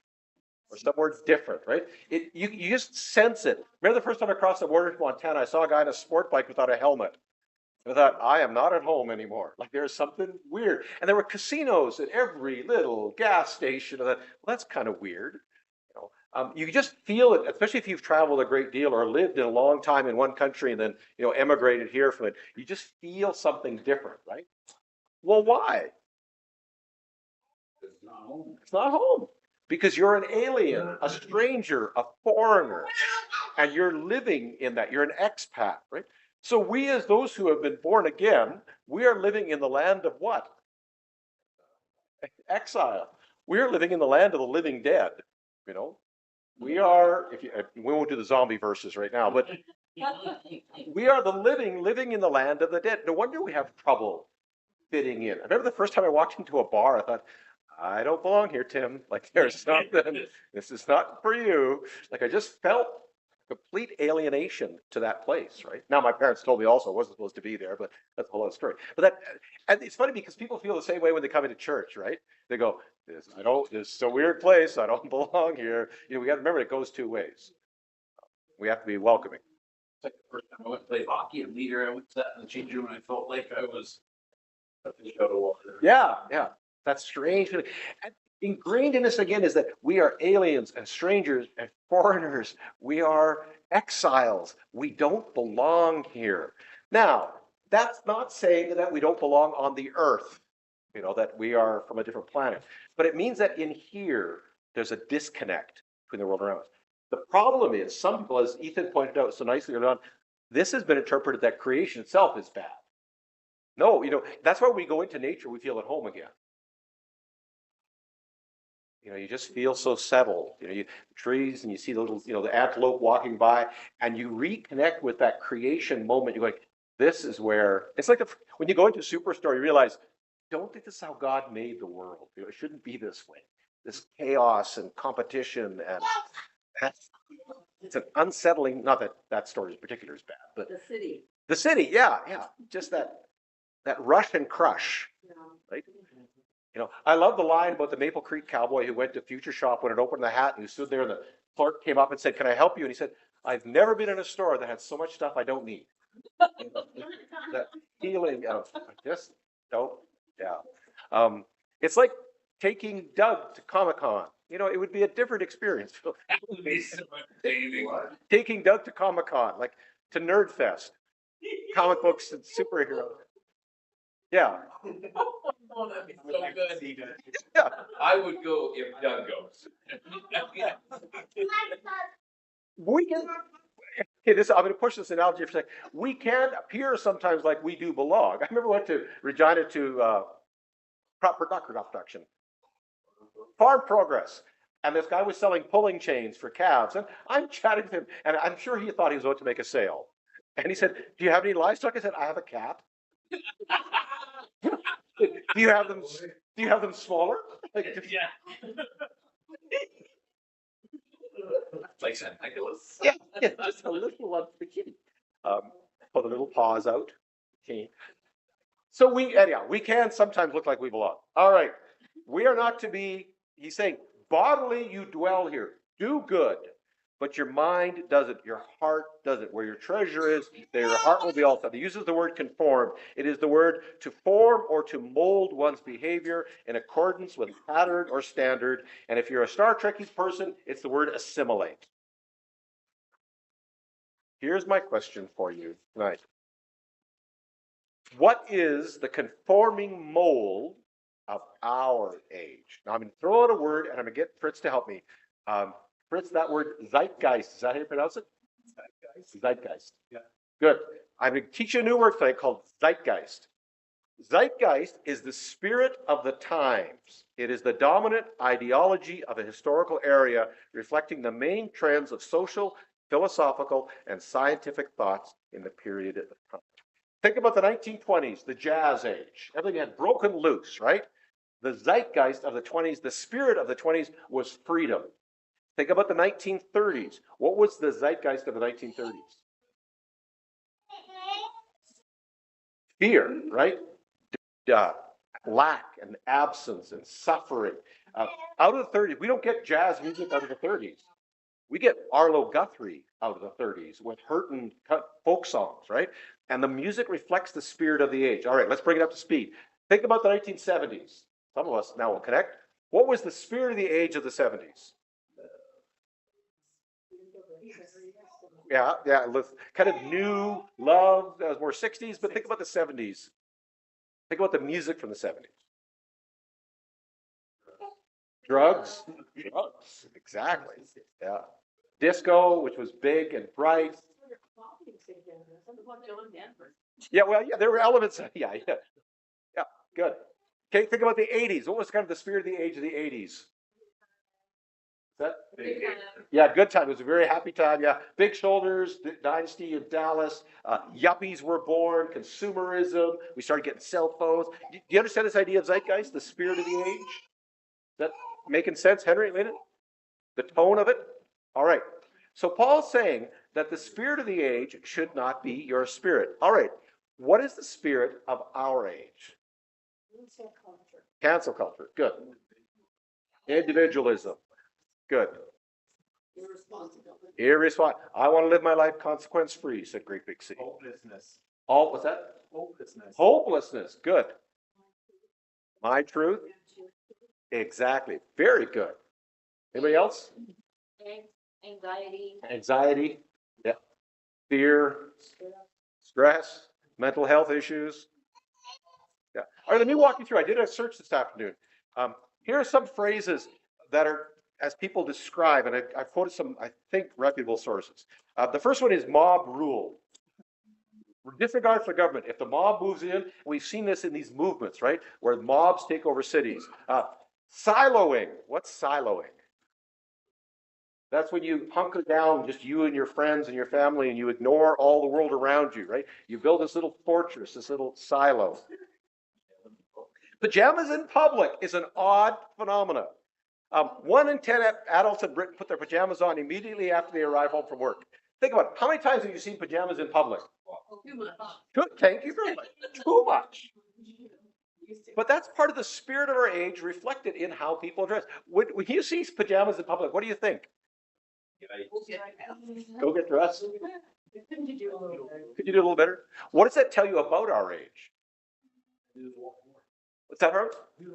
or somewhere different, right? You just sense it. Remember the first time I crossed the border to Montana, I saw a guy on a sport bike without a helmet. I thought, I am not at home anymore. Like there's something weird. And there were casinos at every little gas station. I thought, well, that's kind of weird. You just feel it, especially if you've traveled a great deal or lived in a long time in one country and then, emigrated here from it. You just feel something different, right? Well, why? It's not home. It's not home. Because you're an alien, a stranger, a foreigner, and you're living in that. You're an expat, right? So we, as those who have been born again, we are living in the land of what? Exile. We are living in the land of the living dead, We are, we won't do the zombie verses right now, but we are the living in the land of the dead. No wonder we have trouble fitting in. I remember the first time I walked into a bar, I thought, I don't belong here, Tim. Like there's something, this is not for you. Like I just felt complete alienation to that place, right? Now my parents told me also I wasn't supposed to be there, but that's a whole other story. But and it's funny because people feel the same way when they come into church, right? They go, this is a weird place. I don't belong here. We got to remember it goes two ways. We have to be welcoming. It's like the first time I went to play hockey and leader, I went to that in the change room and I felt like I was a fish out of water. Yeah. That's strange. And ingrained in us again is that we are aliens and strangers and foreigners. We are exiles. We don't belong here. Now, that's not saying that we don't belong on the earth, that we are from a different planet. But it means that in here, there's a disconnect between the world around us. The problem is, some people, as Ethan pointed out so nicely earlier on, this has been interpreted that creation itself is bad. No, that's why we go into nature, we feel at home again. You just feel so settled. The trees, and you see the little, the antelope walking by, and you reconnect with that creation moment. You're like, this is where it's like when you go into a superstore, you realize, don't think this is how God made the world. It shouldn't be this way. This chaos and competition, and it's an unsettling. Not that story in particular is bad, but the city, yeah, just that rush and crush, right? I love the line about the Maple Creek cowboy who went to Future Shop when it opened the hat and who stood there and the clerk came up and said, "Can I help you?" And he said, "I've never been in a store that had so much stuff I don't need." That feeling of I just don't, yeah. It's like taking Doug to Comic-Con. It would be a different experience. Taking Doug to Comic-Con, like to Nerd Fest, comic books and superheroes. Yeah. Oh, that'd be so good. Yeah. I would go if Doug goes. We can. Okay, I'm going to push this analogy for a second. We can appear sometimes like we do belong. I remember I went to Regina to crop production, farm progress. And this guy was selling pulling chains for calves. And I'm chatting with him, and I'm sure he thought he was about to make a sale. And he said, "Do you have any livestock?" I said, "I have a cat." Do you have them? Do you have them smaller? Yeah. Like St. Nicholas. Yeah, just a little one for the kitty. Pull the little paws out. Okay. So anyhow, we can sometimes look like we belong. All right. We are not to be, he's saying, bodily you dwell here. Do good. But your mind doesn't, your heart doesn't. Where your treasure is, there your heart will be also. He uses the word conform. It is the word to form or to mold one's behavior in accordance with pattern or standard. And if you're a Star Trekkie person, it's the word assimilate. Here's my question for you tonight. What is the conforming mold of our age? Now I'm going to throw out a word and I'm going to get Fritz to help me. Fritz, that word zeitgeist, is that how you pronounce it? Zeitgeist. Zeitgeist. Yeah. Good. I'm going to teach you a new word tonight called zeitgeist. Zeitgeist is the spirit of the times. It is the dominant ideology of a historical area reflecting the main trends of social, philosophical, and scientific thoughts in the period at the time. Think about the 1920s, the jazz age. Everything had broken loose, right? The zeitgeist of the 20s, the spirit of the 20s was freedom. Think about the 1930s. What was the zeitgeist of the 1930s? Fear, right? Lack and absence and suffering. Out of the 30s, we don't get jazz music out of the 30s. We get Arlo Guthrie out of the 30s with hurtin' folk songs, right? And the music reflects the spirit of the age. All right, let's bring it up to speed. Think about the 1970s. Some of us now will connect. What was the spirit of the age of the 70s? Yeah, kind of new love. That was more 60s, but think about the 70s. Think about the music from the 70s. Drugs. Drugs, exactly. Yeah. Disco, which was big and bright. Yeah, well, yeah, there were elements. Yeah, good. Okay, think about the 80s. What was kind of the spirit of the age of the 80s? That? Yeah, good time. It was a very happy time. Yeah, Big Shoulders, the Dynasty of Dallas, yuppies were born, consumerism. We started getting cell phones. Do you understand this idea of zeitgeist, the spirit of the age? Is that making sense, Henry? The tone of it? All right. So Paul's saying that the spirit of the age should not be your spirit. All right. What is the spirit of our age? Cancel culture. Cancel culture. Good. Individualism. Good. Irresponsibility. I want to live my life consequence-free, said Great Big C. Hopelessness. What's that? Hopelessness. Hopelessness. Good. My truth. Exactly. Very good. Anybody else? Anxiety. Anxiety. Yeah. Fear. Stress. Mental health issues. Yeah. All right, let me walk you through. I did a search this afternoon. Here are some phrases that are, as people describe, and I've quoted some, I think, reputable sources. The first one is mob rule. Disregard for government. If the mob moves in, we've seen this in these movements, right? Where mobs take over cities. Siloing. What's siloing? That's when you hunker down, just you and your friends and your family, and you ignore all the world around you, right? You build this little fortress, this little silo. Pajamas in public is an odd phenomenon. 1 in 10 adults in Britain put their pajamas on immediately after they arrive home from work. Think about it. How many times have you seen pajamas in public? Too much. Thank you very much. Too much. But that's part of the spirit of our age reflected in how people dress. When you see pajamas in public, what do you think? Go get dressed. Couldn't you do a little better? Could you do a little better? What does that tell you about our age? What's that, Herb? Do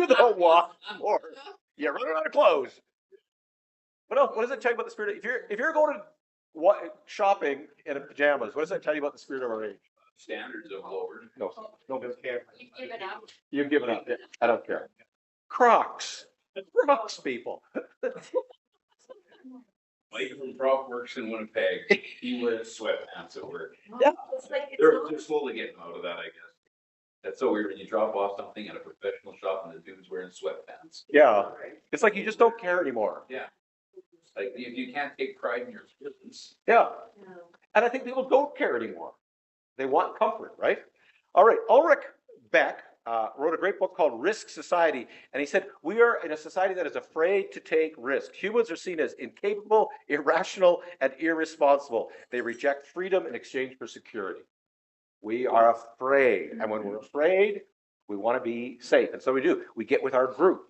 the walk more. You're running out of clothes. What else? What does it tell you about the spirit? If you're going to shopping in pajamas, what does that tell you about the spirit of our age? Standards have lowered. No care. You've given up. You've given up. I don't care. Crocs, people. Mike from Prop works in Winnipeg. He wears sweatpants at work. Yeah. It's like, They're slowly getting out of that, I guess. That's so weird when you drop off something at a professional shop and the dude's wearing sweatpants. Yeah. It's like you just don't care anymore. Yeah. Like, you can't take pride in your business. Yeah. And I think people don't care anymore. They want comfort, right? All right. Ulrich Beck wrote a great book called Risk Society. And he said, we are in a society that is afraid to take risks. Humans are seen as incapable, irrational, and irresponsible. They reject freedom in exchange for security. We are afraid. And when we're afraid, we want to be safe. And so we do. We get with our group.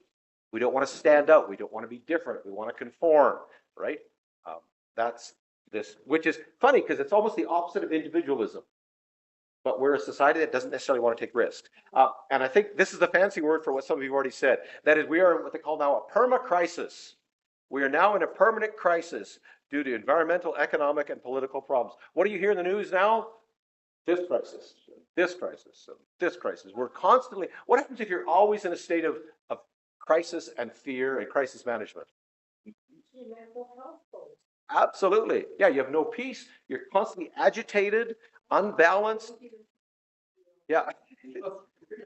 We don't want to stand out. We don't want to be different. We want to conform, right? That's this, which is funny because it's almost the opposite of individualism. But we're a society that doesn't necessarily want to take risks. And I think this is the fancy word for what some of you have already said. That is, we are in what they call now a perma-crisis. We are now in a permanent crisis due to environmental, economic, and political problems. What do you hear in the news now? This crisis, this crisis, this crisis. We're constantly, what happens if you're always in a state of crisis and fear and crisis management? Absolutely. Yeah, you have no peace. You're constantly agitated, unbalanced. Yeah.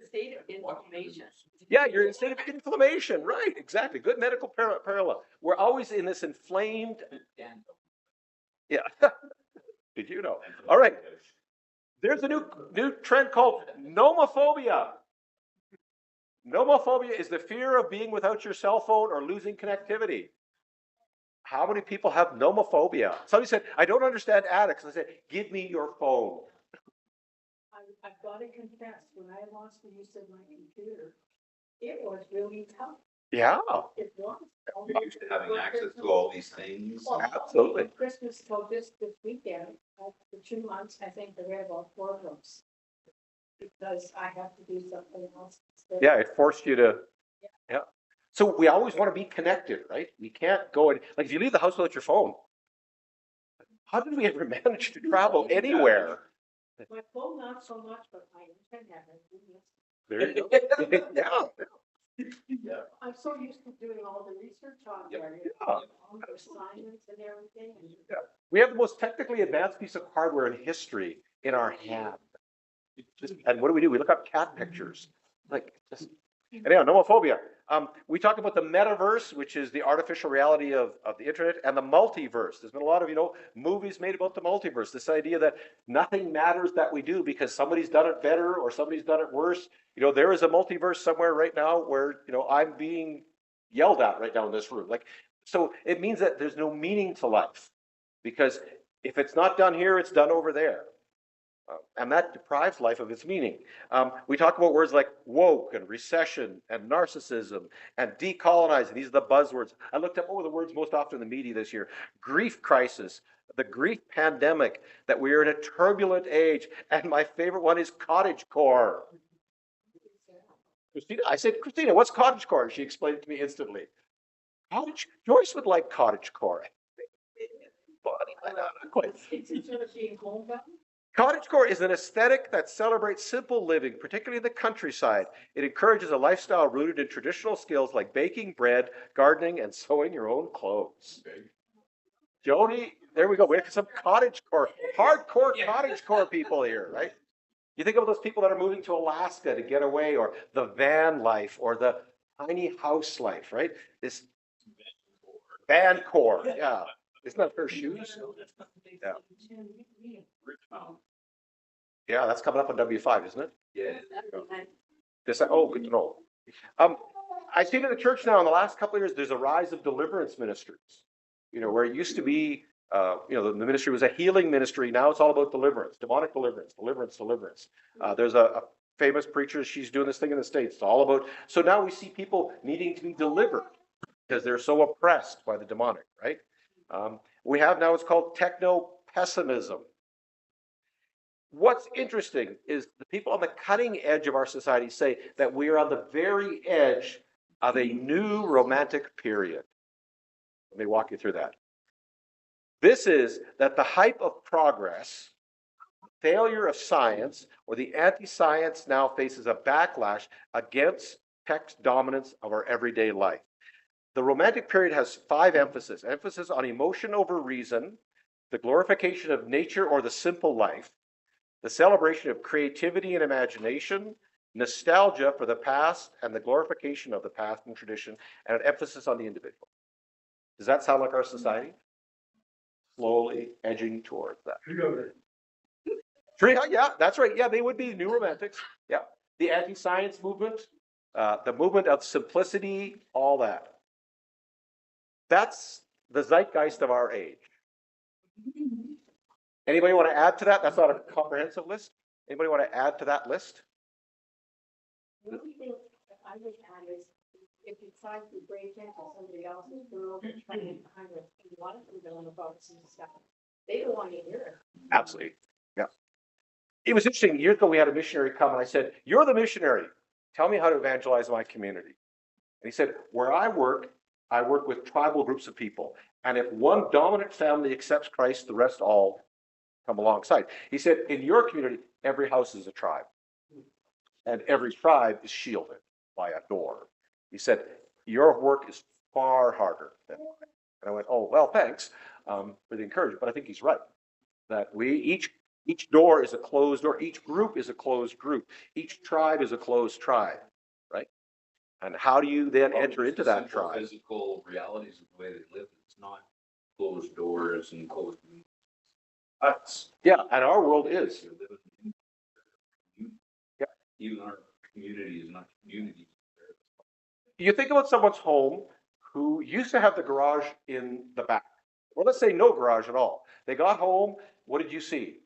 State of inflammation. Yeah, you're in a state of inflammation. Right, exactly. Good medical parallel. We're always in this inflamed. Yeah. Did you know? All right. There's a new trend called nomophobia. Nomophobia is the fear of being without your cell phone or losing connectivity. How many people have nomophobia? Somebody said, I don't understand addicts. I said, give me your phone. I've got to confess, when I lost the use of my computer, it was really tough. Yeah. It was. You're used to having access to all these things. Well, Absolutely. Christmas till this weekend, for 2 months, I think I read about 4 books. Because I have to do something else. Yeah, it forced you to, yeah. So we always want to be connected, right? We can't go and, like if you leave the house without your phone, how did we ever manage to travel anywhere? My phone, not so much, but my internet. There you go. Yeah. I'm so used to doing all the research on there, Yeah. all the assignments and everything. Yeah. We have the most technically advanced piece of hardware in history in our hand. And what do? We look up cat pictures. Like, just, anyhow, nomophobia. We talk about the metaverse, which is the artificial reality of the internet, and the multiverse. There's been a lot of, movies made about the multiverse. This idea that nothing matters that we do because somebody's done it better or somebody's done it worse. There is a multiverse somewhere right now where, I'm being yelled at right now in this room. So it means that there's no meaning to life because if it's not done here, it's done over there. And that deprives life of its meaning. We talk about words like woke and recession and narcissism and decolonizing. These are the buzzwords. I looked up what were the words most often in the media this year. Grief crisis, the grief pandemic, that we are in a turbulent age. And my favorite one is cottagecore. Christina, I said, Christina, what's cottagecore? She explained it to me instantly. Joyce would like cottagecore. Not quite. It's instead of being homebound. Cottagecore is an aesthetic that celebrates simple living, particularly in the countryside. It encourages a lifestyle rooted in traditional skills like baking bread, gardening, and sewing your own clothes. Jody, there we go. We have some cottagecore, hardcore cottagecore people here, right? You think of those people that are moving to Alaska to get away, or the van life, or the tiny house life, right? This vancore, yeah. Isn't that her shoes? Yeah. Yeah, that's coming up on W5, isn't it? Yeah. Oh, good to know. I see it in the church now in the last couple of years, there's a rise of deliverance ministries. Where it used to be, the ministry was a healing ministry. Now it's all about deliverance, demonic deliverance. There's a famous preacher, she's doing this thing in the States. It's all about, so now we see people needing to be delivered because they're so oppressed by the demonic, right? We have now, it's called techno-pessimism. What's interesting is the people on the cutting edge of our society say that we are on the very edge of a new romantic period. Let me walk you through that. This is that the hype of progress, failure of science, or the anti-science now faces a backlash against tech's dominance of our everyday life. The romantic period has 5 emphases. Emphasis on emotion over reason, the glorification of nature or the simple life, the celebration of creativity and imagination, nostalgia for the past and the glorification of the past and tradition, and an emphasis on the individual. Does that sound like our society? Slowly edging towards that. Yeah, that's right. Yeah, they would be new romantics. Yeah. The anti-science movement, the movement of simplicity, all that. That's the zeitgeist of our age. Anybody want to add to that? That's not a comprehensive list. Anybody want to add to that list? The only thing that I would add is, if you try to break into somebody else's world and try to kind of, you want them to know about some stuff, they don't want to hear it. Absolutely. Yeah. It was interesting. Years ago, we had a missionary come and I said, "You're the missionary. Tell me how to evangelize my community." And he said, "Where I work with tribal groups of people. And if one dominant family accepts Christ, the rest all come alongside." He said, "In your community, every house is a tribe. And every tribe is shielded by a door." He said, "Your work is far harder than mine." And I went, "Oh, well, thanks for the encouragement." But I think he's right. That each door is a closed door. Each group is a closed group. Each tribe is a closed tribe, right? And how do you then enter into that Simple tribe? Physical realities of the way they live. It's not closed doors and closed. Yeah, and our world is. Yeah. Even our community is not community. You think about someone's home who used to have the garage in the back. Well, let's say no garage at all. They got home. What did you see?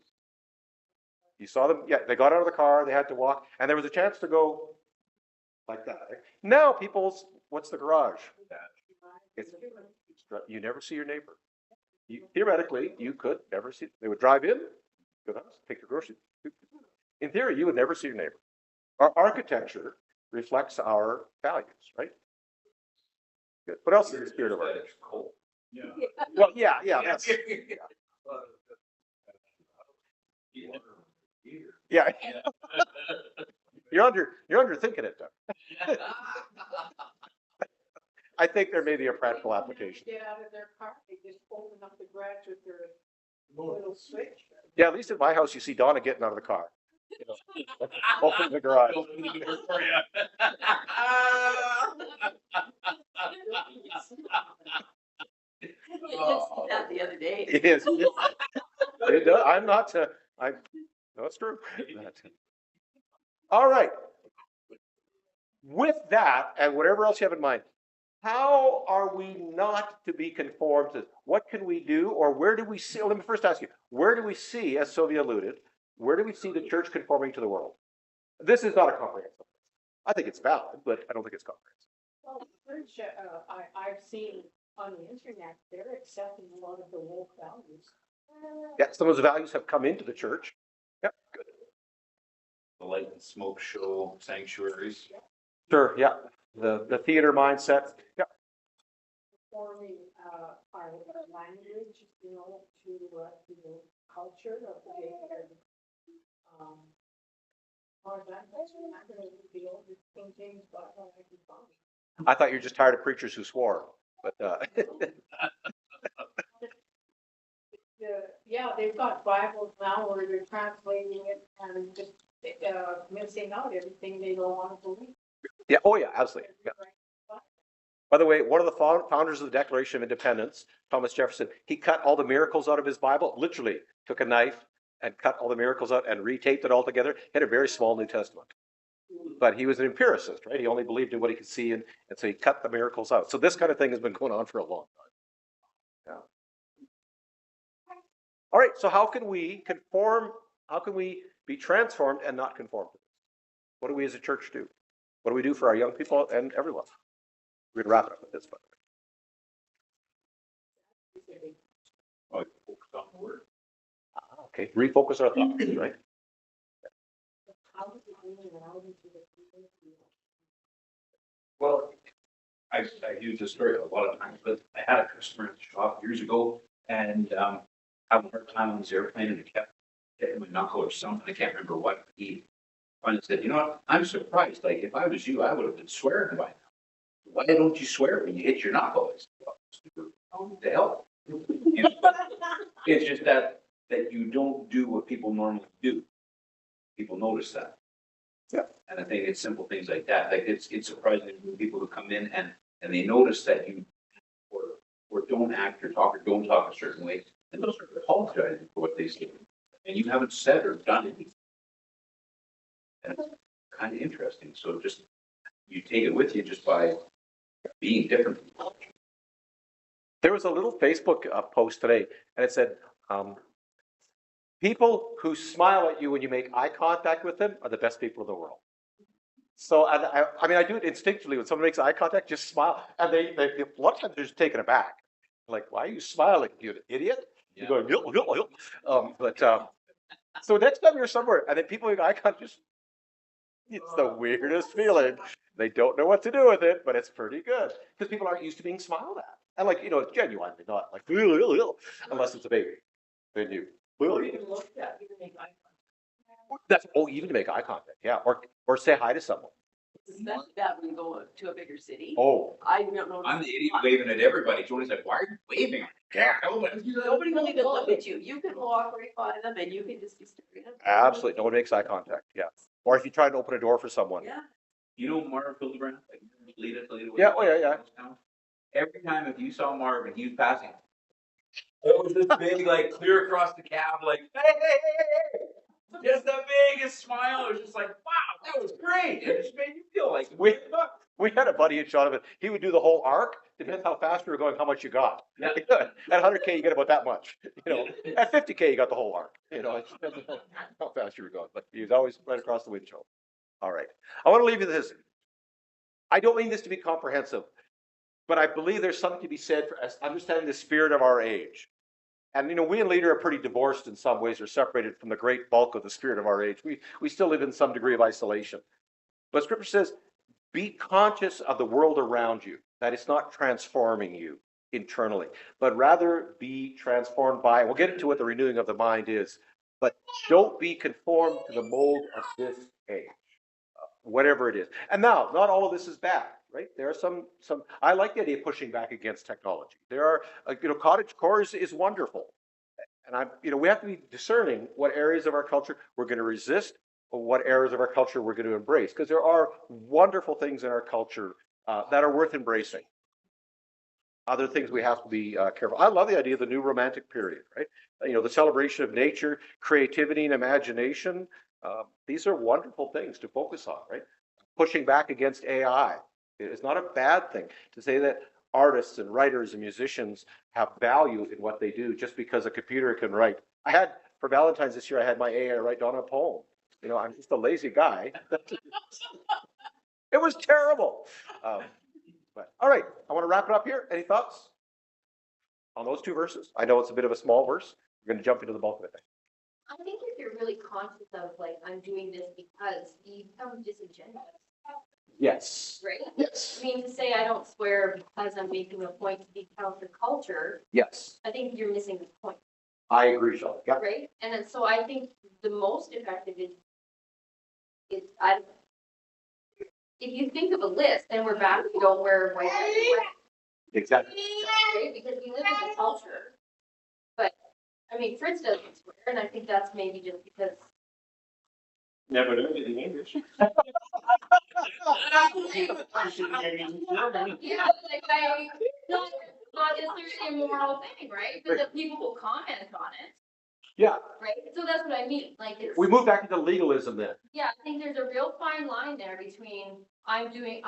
You saw them. Yeah, they got out of the car. They had to walk, and there was a chance to go like that. Right? Now, what's the garage? You never see your neighbor. Theoretically, you could never see. They would drive in, go to the house, take your groceries. In theory, you would never see your neighbor. Our architecture reflects our values, right? Good. What else is the spirit of our age? Cold. Yeah. Well, yeah. That's, yeah. You're underthinking it, Doug. I think there may be a practical application. Get out of their car, they just open up the garage with their little switch. Yeah, at least in my house, you see Donna getting out of the car. You know, open the garage. That the other day. It is. It does. I'm not. No, it's true. All right. With that, and whatever else you have in mind, how are we not to be conformed to? What can we do, or where do we see? Let me first ask you: where do we see, as Sylvia alluded, where do we see the church conforming to the world? This is not a comprehensive. I think it's valid, but I don't think it's comprehensive. Well, the church, I've seen on the internet, they're accepting a lot of the woke values. Yeah, some of those values have come into the church. Yeah, good. The light and smoke show sanctuaries. Sure, yeah. The theater mindset. Yeah. Forming our language, you know, to the culture of the I thought you were just tired of preachers who swore, but yeah, they've got Bibles now where they're translating it and just missing out everything they don't want to believe. yeah, oh yeah, absolutely. Yeah. By the way, one of the founders of the Declaration of Independence, Thomas Jefferson, he cut all the miracles out of his Bible, literally took a knife and cut all the miracles out and retaped it all together. He had a very small New Testament. But he was an empiricist, right? He only believed in what he could see, and so he cut the miracles out. So this kind of thing has been going on for a long time. Yeah. All right, so how can we conform? How can we be transformed and not conform to this? What do we as a church do? What do we do for our young people and everyone? We're going to wrap it up with this, by the way. Oh, focus on the word. Okay, refocus our thoughts, right? Well, I use this story a lot of times, but I had a customer at the shop years ago and having a hard time on his airplane, and it kept hitting my knuckle or something. I can't remember what. He finally said, "You know what? I'm surprised. Like, if I was you, I would have been swearing by now. Why don't you swear when you hit your knuckle?" I said, "Well, what the hell?" You know, it's just that you don't do what people normally do. People notice that. Yeah. And I think it's simple things like that. Like it's surprising when people who come in and they notice that you or don't act or talk or don't talk a certain way, and they'll start apologizing for what they say. And you haven't said or done anything. And it's kind of interesting. So just you take it with you just by being different. There was a little Facebook post today, and it said, people who smile at you when you make eye contact with them are the best people in the world. So, and I mean, I do it instinctively. When someone makes eye contact, just smile. And they a lot of times they're just taken aback. Like, why are you smiling, you idiot? You're going, "Yup, yup, yup." So next time you're somewhere and then people make eye contact, just, it's the weirdest feeling. They don't know what to do with it, but it's pretty good because people aren't used to being smiled at. And like, it's genuinely not like, unless it's a baby. Then you, Or even look at, even make eye contact. that's, even to make eye contact, yeah, or say hi to someone. Especially that when you go to a bigger city. Oh, I don't know. I'm the idiot waving at everybody. Tony's like, why are you waving? yeah, Nobody will even look at you. You can walk right by them and you can just be staring at them. absolutely. No one makes eye contact, yeah. Or if you try to open a door for someone. Yeah. You know Marv Hildebrand? Like, Lita. Yeah, oh, yeah. Every time if you saw Marv and he was passing, it was this big, like, clear across the cab, like, hey. Just the biggest smile. It was just like, wow, that was great. It just made you feel like We had a buddy in Jonathan. He would do the whole arc. Depends how fast we were going, how much you got. Yeah. At 100K, you get about that much. At 50K, you got the whole arc. It depends on how fast you were going. But he was always right across the windshield. All right. I want to leave you with this. I don't mean this to be comprehensive, but I believe there's something to be said for us understanding the spirit of our age. And, we in Leader are pretty divorced in some ways or separated from the great bulk of the spirit of our age. We still live in some degree of isolation. But Scripture says, be conscious of the world around you, that it's not transforming you internally, but rather be transformed by, we'll get into what the renewing of the mind is, but don't be conformed to the mold of this age, whatever it is. And now, not all of this is bad. Right? There are some, I like the idea of pushing back against technology. There are, cottage core is wonderful. And we have to be discerning what areas of our culture we're going to resist or what areas of our culture we're going to embrace. Because there are wonderful things in our culture that are worth embracing. Other things we have to be careful. I love the idea of the new romantic period, right? The celebration of nature, creativity and imagination. These are wonderful things to focus on, right? Pushing back against AI. It's not a bad thing to say that artists and writers and musicians have value in what they do just because a computer can write. For Valentine's this year, I had my AI write down a poem. I'm just a lazy guy. It was terrible. But all right, I want to wrap it up here. Any thoughts on those two verses? I know it's a bit of a small verse. We're going to jump into the bulk of it. I think if you're really conscious of like, I'm doing this because you become disingenuous, Yes. right? Yes. I mean, to say I don't swear because I'm making a point to be counterculture, Yes. I think you're missing the point, I agree, Sean. Yeah. right? And then, so I think the most effective is if you think of a list, then we're back to don't wear white, Exactly. right? Because we live in a culture. But, I mean, Fritz doesn't swear, and I think that's maybe just because. Never learned it in English. Yeah, like not necessarily a moral thing, right? But that people will comment on it, Yeah. right? So that's what I mean, like it's. We move back into legalism then. Yeah, I think there's a real fine line there between I'm using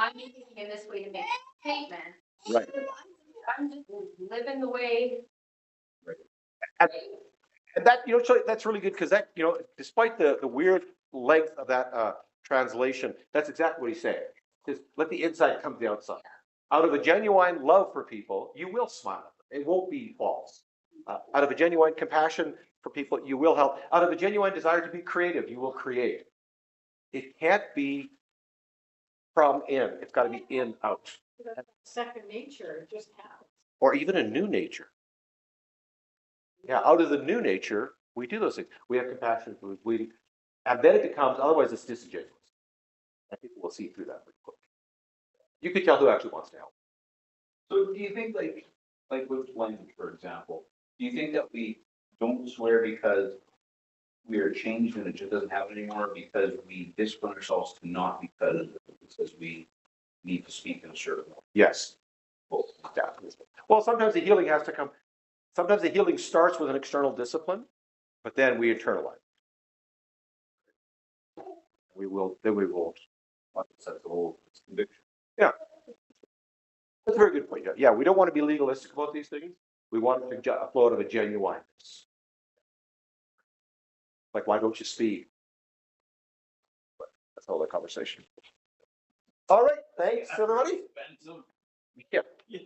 in this way to make a statement. Right. I'm just living the way. And that, so that's really good because that, despite the weird length of that translation, that's exactly what he's saying. Just let the inside come to the outside. Out of a genuine love for people, you will smile at them. It won't be false. Out of a genuine compassion for people, you will help. Out of a genuine desire to be creative, you will create. It can't be from in. It's got to be in, out. Second nature just happens. Or even a new nature. Yeah, out of the new nature, we do those things. We have compassion, and then it becomes, otherwise it's disingenuous. And people will see through that pretty quick. You can tell who actually wants to help. So do you think like with language, for example, do you think that we don't swear because we are changed and it just doesn't happen anymore because we discipline ourselves to not because we need to speak in a certain way. Yes. Yeah. Well, sometimes the healing has to come, sometimes the healing starts with an external discipline, but then we internalize. Then we will. That's the whole conviction. That's a very good point. Yeah, we don't want to be legalistic about these things. We want it to flow out of a genuineness. Like, why don't you speak? But that's all the conversation. All right, thanks, everybody. Expensive. Yeah. Yeah.